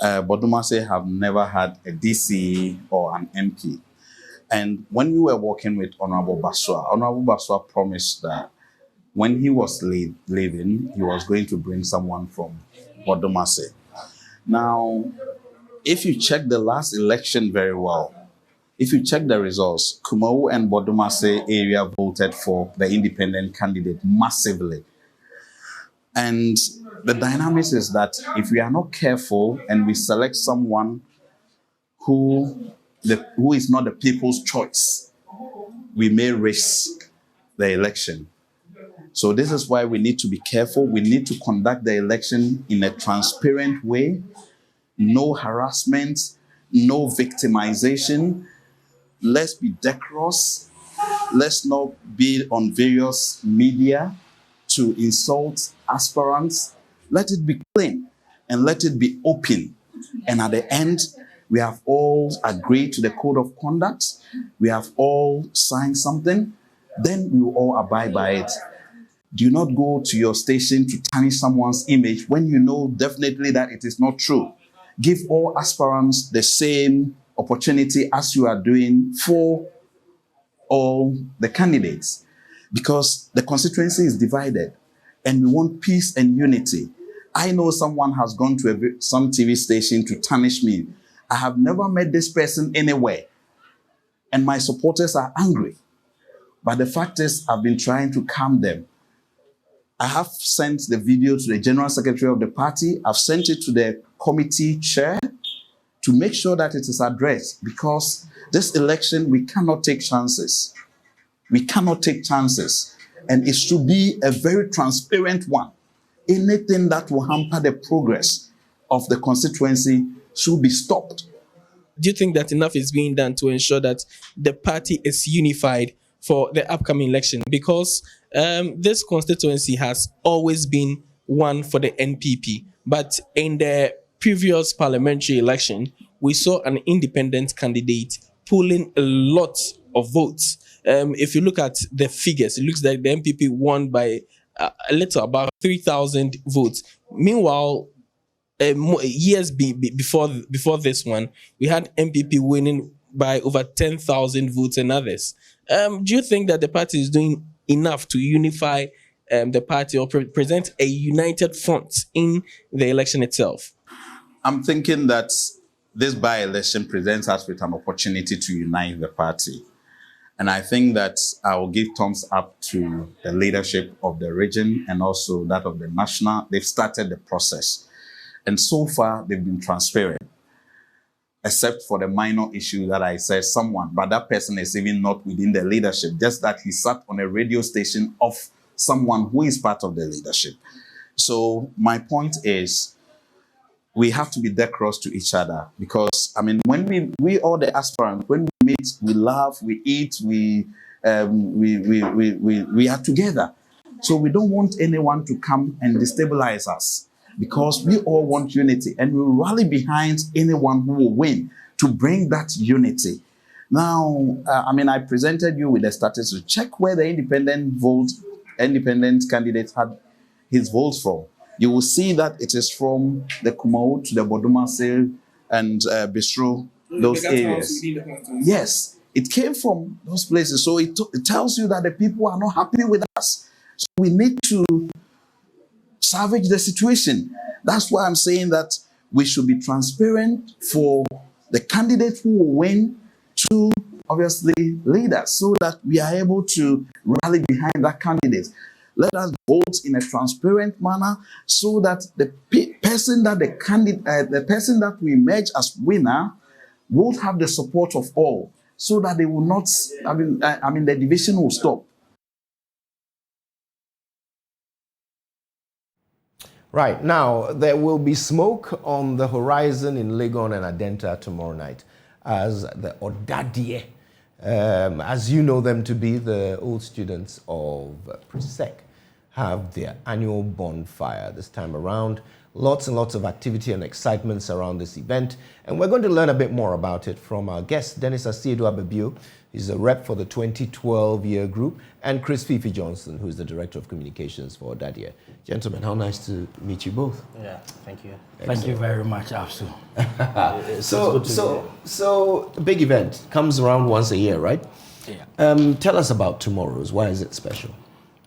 Bodomase have never had a DCE or an MP. And when we were working with Honorable Basua promised that when he was leaving, he was going to bring someone from Bodomase. Now, if you check the last election very well, if you check the results, Kumau and Bodomase area voted for the independent candidate massively. And the dynamics is that if we are not careful and we select someone who is not the people's choice, we may risk the election. So this is why we need to be careful. We need to conduct the election in a transparent way. No harassment, no victimization. Let's be decorous. Let's not be on various media to insult aspirants. Let it be clean and let it be open. And at the end, we have all agreed to the code of conduct. We have all signed something. Then we will all abide by it. Do not go to your station to tarnish someone's image when you know definitely that it is not true. Give all aspirants the same opportunity as you are doing for all the candidates, because the constituency is divided and we want peace and unity. I know someone has gone to some TV station to tarnish me. I have never met this person anywhere. And my supporters are angry. But the fact is, I've been trying to calm them. I have sent the video to the General Secretary of the party. I've sent it to the committee chair to make sure that it is addressed, because this election, we cannot take chances. We cannot take chances. And it should be a very transparent one. Anything that will hamper the progress of the constituency should be stopped.
Do you think that enough is being done to ensure that the party is unified for the upcoming election? Because this constituency has always been one for the NPP. But in the previous parliamentary election, we saw an independent candidate pulling a lot of votes. If you look at the figures, it looks like the NPP won by a little, about 3,000 votes. Meanwhile, years before this one, we had NPP winning by over 10,000 votes and others. Do you think that the party is doing enough to unify the party or present a united front in the election itself?
I'm thinking that this by-election presents us with an opportunity to unite the party. And I think that I will give thumbs up to the leadership of the region and also that of the national. They've started the process. And so far, they've been transparent, except for the minor issue that I said someone, but that person is even not within the leadership, just that he sat on a radio station of someone who is part of the leadership. So my point is, we have to be decorous to each other, because, I mean, when we all the aspirants, when we meet, we laugh, we eat, we are together. So we don't want anyone to come and destabilize us, because we all want unity, and we will rally behind anyone who will win to bring that unity. Now, I presented you with the statistics. Check where the independent candidate had his votes from. You will see that it is from the Kumau to the Bodumase and Bistro, those areas. Yes, it came from those places. So it tells you that the people are not happy with us. So we need to salvage the situation. That's why I'm saying that we should be transparent for the candidate who will win to obviously leaders, so that we are able to rally behind that candidate. Let us vote in a transparent manner, so that the person that we emerge as winner will have the support of all, so that they will not, the division will stop.
Right, now there will be smoke on the horizon in Legon and Adenta tomorrow night as the Odadie, as you know them to be, the old students of Presec, have their annual bonfire this time around. Lots and lots of activity and excitement around this event. And we're going to learn a bit more about it from our guest, Dennis Asiedu Abebio. He's a rep for the 2012 year group, and Chris Fifi Johnson, who is the Director of Communications for Dadia. Gentlemen, how nice to meet you both.
Yeah, thank you.
Excellent.
Thank you very much, Absu.
So the big event comes around once a year, right?
Yeah.
Tell us about tomorrow's. Why is it special?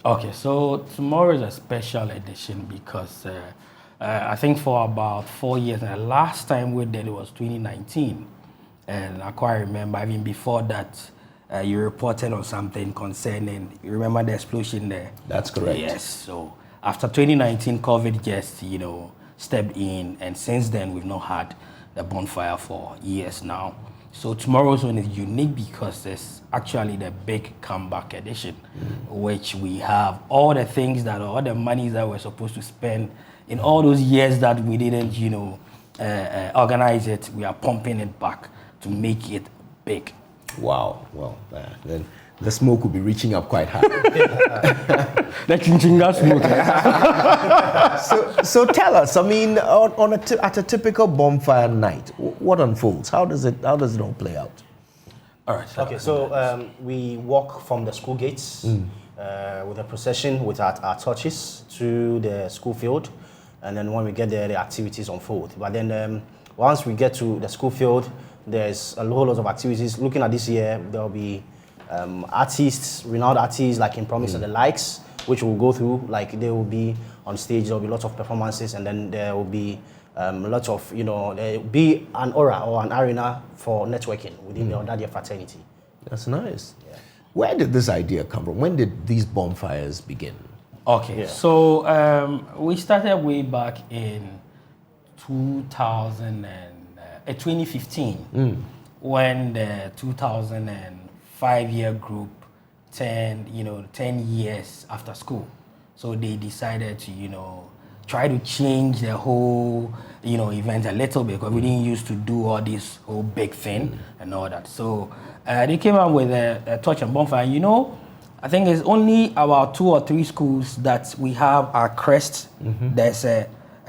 Okay, so tomorrow is a special edition because I think for about 4 years, and the last time we did it was 2019. And I quite remember, even before that, you reported on something concerning, you remember the explosion there?
That's correct.
Yes, so after 2019, COVID just, stepped in, and since then, we've not had the bonfire for years now. So tomorrow's one is unique because it's actually the big comeback edition, which we have all the things that, all the monies that we're supposed to spend in all those years that we didn't, organize it. We are pumping it back to make it big.
Wow. Well, then the smoke will be reaching up quite high. So tell us, I mean, at a typical bonfire night, what unfolds? How does it all play out?
All right.
Okay, so we walk from the school gates with a procession with our torches to the school field, and then when we get there, the activities unfold. But then once we get to the school field, there's a whole lot of activities. Looking at this year, there will be artists, renowned artists like In Promise and the likes, which we'll go through. Like they will be on stage, there will be lots of performances, and then there will be lots of, be an aura or an arena for networking within the Odadia fraternity.
That's nice. Yeah. Where did this idea come from? When did these bonfires begin?
Okay, so we started way back in 2015 when the 2005-year group turned, 10 years after school. So they decided to, try to change the whole, event a little bit because we didn't used to do all this whole big thing and all that. So they came up with a torch and bonfire. I think it's only about 2 or 3 schools that we have our crest. There's a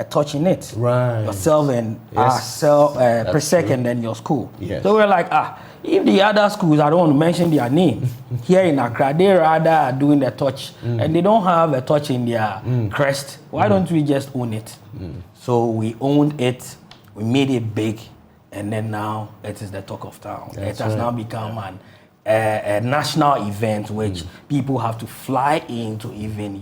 torch in it. Right. Yourself and per second, then your school. Yes. So we're like, if the other schools, I don't want to mention their name, here in Accra, they rather are doing the torch and they don't have a torch in their crest. Why don't we just own it? So we owned it, we made it big, and then now it is the talk of town. It has now become a national event which people have to fly in to even,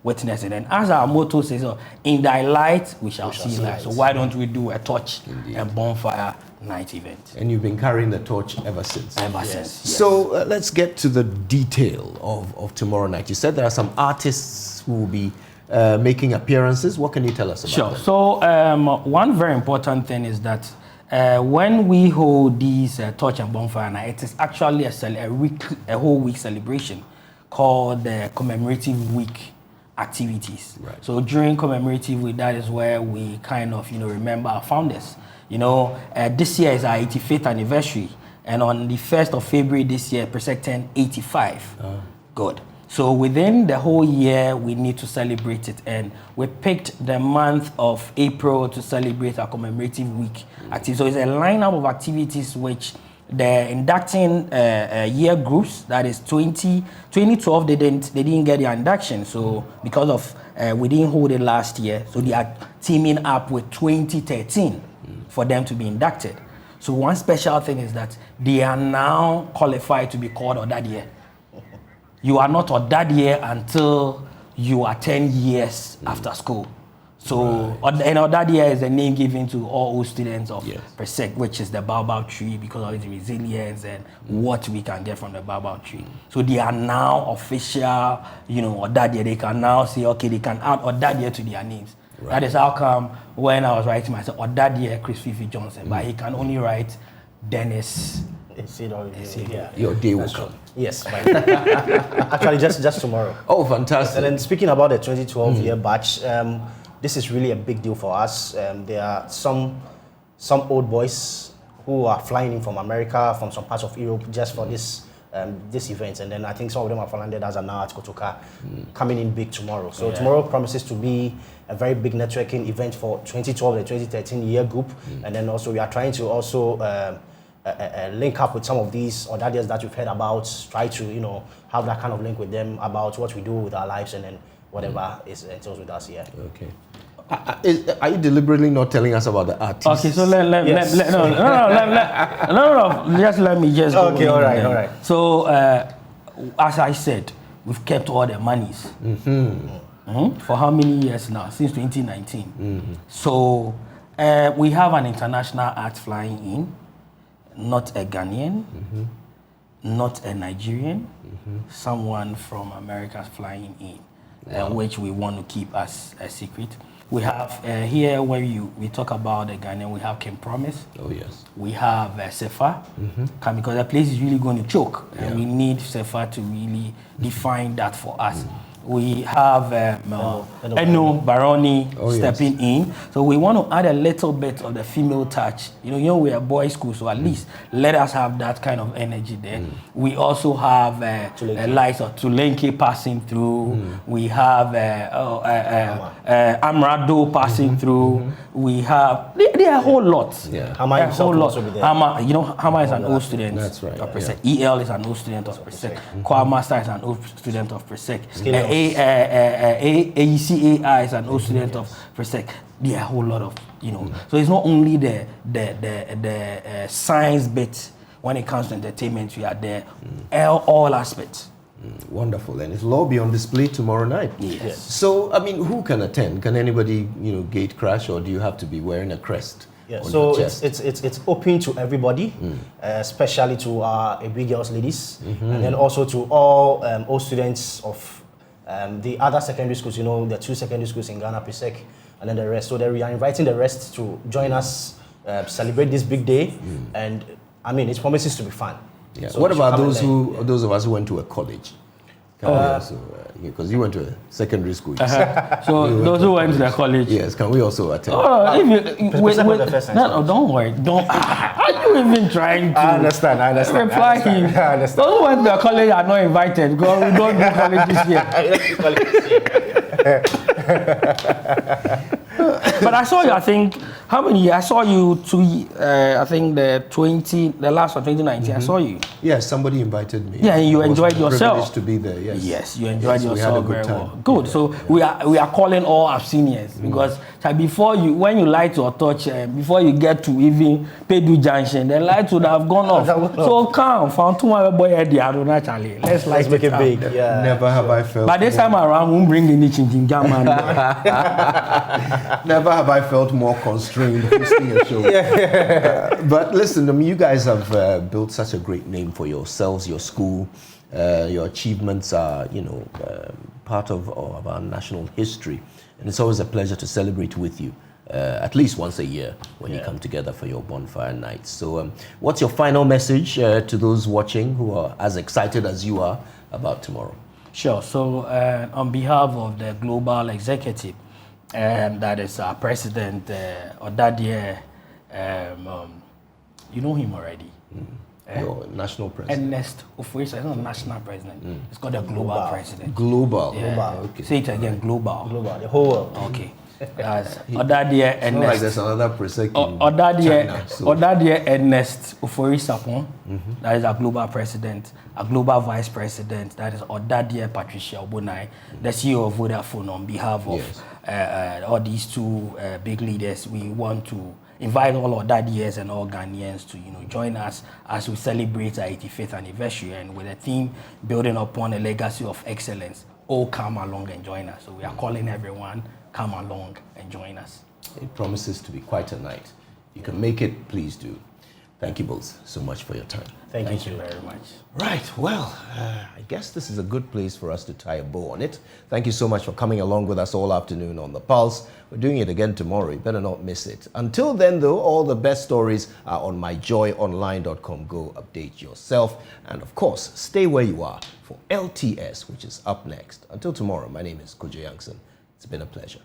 witness it. And as our motto says, in thy light we shall see light. So why don't we do a torch and bonfire night event?
And you've been carrying the torch ever since.
Ever since. Yes.
So let's get to the detail of tomorrow night. You said there are some artists who will be making appearances. What can you tell us about them?
So one very important thing is that when we hold these torch and bonfire night, it is actually a whole week celebration called the commemorative week activities. Right. So during commemorative week, that is where we kind of remember our founders. This year is our 85th anniversary, and on the 1st of February this year, Persec turned 85. Good. So within the whole year, we need to celebrate it, and we picked the month of April to celebrate our commemorative week activity. So it's a lineup of activities which the inducting year groups, that is 2012, they didn't get their induction. So because of we didn't hold it last year, so they are teaming up with 2013 for them to be inducted. So one special thing is that they are now qualified to be called Odadie. You are not Odadie until you are 10 years after school. So, and Odadie is a name given to all students of Persec, which is the baobab tree, because of its resilience and what we can get from the baobab tree. So they are now official, Odadie. They can now say, okay, they can add Odadie to their names. Right. That is how come when I was writing myself, Odadie Chris Fifi Johnson, but he can only write Dennis.
Your day will come.
Yes, actually just tomorrow.
Oh, fantastic.
And then speaking about the 2012 year batch, this is really a big deal for us. There are some old boys who are flying in from America, from some parts of Europe, just for this event. And then I think some of them have landed as now at Kotoka, coming in big tomorrow. So tomorrow promises to be a very big networking event for 2012 and 2013 year group. And then also we are trying to also link up with some of these Odadias that we've heard about, try to, have that kind of link with them about what we do with our lives and then whatever is entails with us here.
Okay. Are you deliberately not telling us about the artists?
Okay, so just let me just go.
Okay, all right.
So, as I said, we've kept all the monies. For how many years now? Since 2019. So, we have an international art flying in, not a Ghanaian, not a Nigerian, someone from America flying in, which we want to keep as a secret. We have here where we talk about the Ghanaian, we have Kim Promise.
Oh yes.
We have Sefa, because the place is really going to choke, and we need Sefa to really define that for us. We have Eno Baroni stepping in. So we want to add a little bit of the female touch. We're a boys' school, so at least let us have that kind of energy there. We also have lights of Tulenke passing through. We have Amrado passing through. We have, there are a whole lot.
Hama
a whole lot. Hama, Hama is an old student
of
Persec. EL is an old student of Persec. Kwa Master is an old student of Persec. AECAI is an old student of Persec. There are a whole lot of, So it's not only the science bit when it comes to entertainment. We are there, all aspects.
Wonderful. And it'll all be on display tomorrow night.
Yes.
So, I mean, who can attend? Can anybody, gate crash, or do you have to be wearing a crest?
Yeah,
on
so
your chest?
it's open to everybody, especially to our big girls ladies, and then also to all students of the other secondary schools. The 2 secondary schools in Ghana, PSEC, and then the rest. So we are inviting the rest to join us, celebrate this big day, and I mean it promises to be fun.
Yeah.
So
What about those
of
us who went to a college? Because you went to a secondary school.
So those who went to the college.
Yes, can we also attend?
No, don't worry. Are you even trying to?
I understand.
Reply him. Those who went to the college are not invited because we don't do colleges here. But I saw you, I think, how many years? I saw you I think the last one, 2019, I saw you.
Yes, somebody invited me.
Yeah, and you enjoyed yourself.
Privileged to be there, yes.
Yes, you enjoyed yourself
we had a good
very
time.
well. Good. So we are calling all our seniors because when you light your touch, before you get to even Pedu Junction, the lights would have gone off. So come, found two more boy at the Aruna Charlie. Let's make it
big. Yeah.
Never have I felt.
But this time around, we won't bring any changing man.
Never have I felt more constrained hosting a show. But listen, you guys have built such a great name for yourselves, your school. Your achievements are, part of our national history. And it's always a pleasure to celebrate with you, at least once a year when you come together for your bonfire nights. So what's your final message to those watching who are as excited as you are about tomorrow?
Sure. So on behalf of the Global Executive, that is our president, Odadie, you know him already.
Your national president.
Ernest Oforiso, it's not national president. It's called the global president.
Global.
Yeah.
Global.
Okay. Say it again, global.
Global, the whole world.
Okay. That's Odadie Ernest.
It's not like there's another president in
Odadie Ernest Oforiso, that is our global president. A global vice president, that is Odadie Patricia Obonai, the CEO of Vodafone. On behalf of all these two big leaders, we want to invite all Odadies and all Ghanaians to join us as we celebrate our 85th anniversary, and with a theme building upon a legacy of excellence. All come along and join us. So we are calling everyone, come along and join us.
It promises to be quite a night. You can make it, please do. Thank you both so much for your time.
Thank you
very much.
Right, well, I guess this is a good place for us to tie a bow on it. Thank you so much for coming along with us all afternoon on The Pulse. We're doing it again tomorrow. You better not miss it. Until then, though, all the best stories are on myjoyonline.com. Go update yourself. And, of course, stay where you are for LTS, which is up next. Until tomorrow, my name is Kojo Yankson. It's been a pleasure.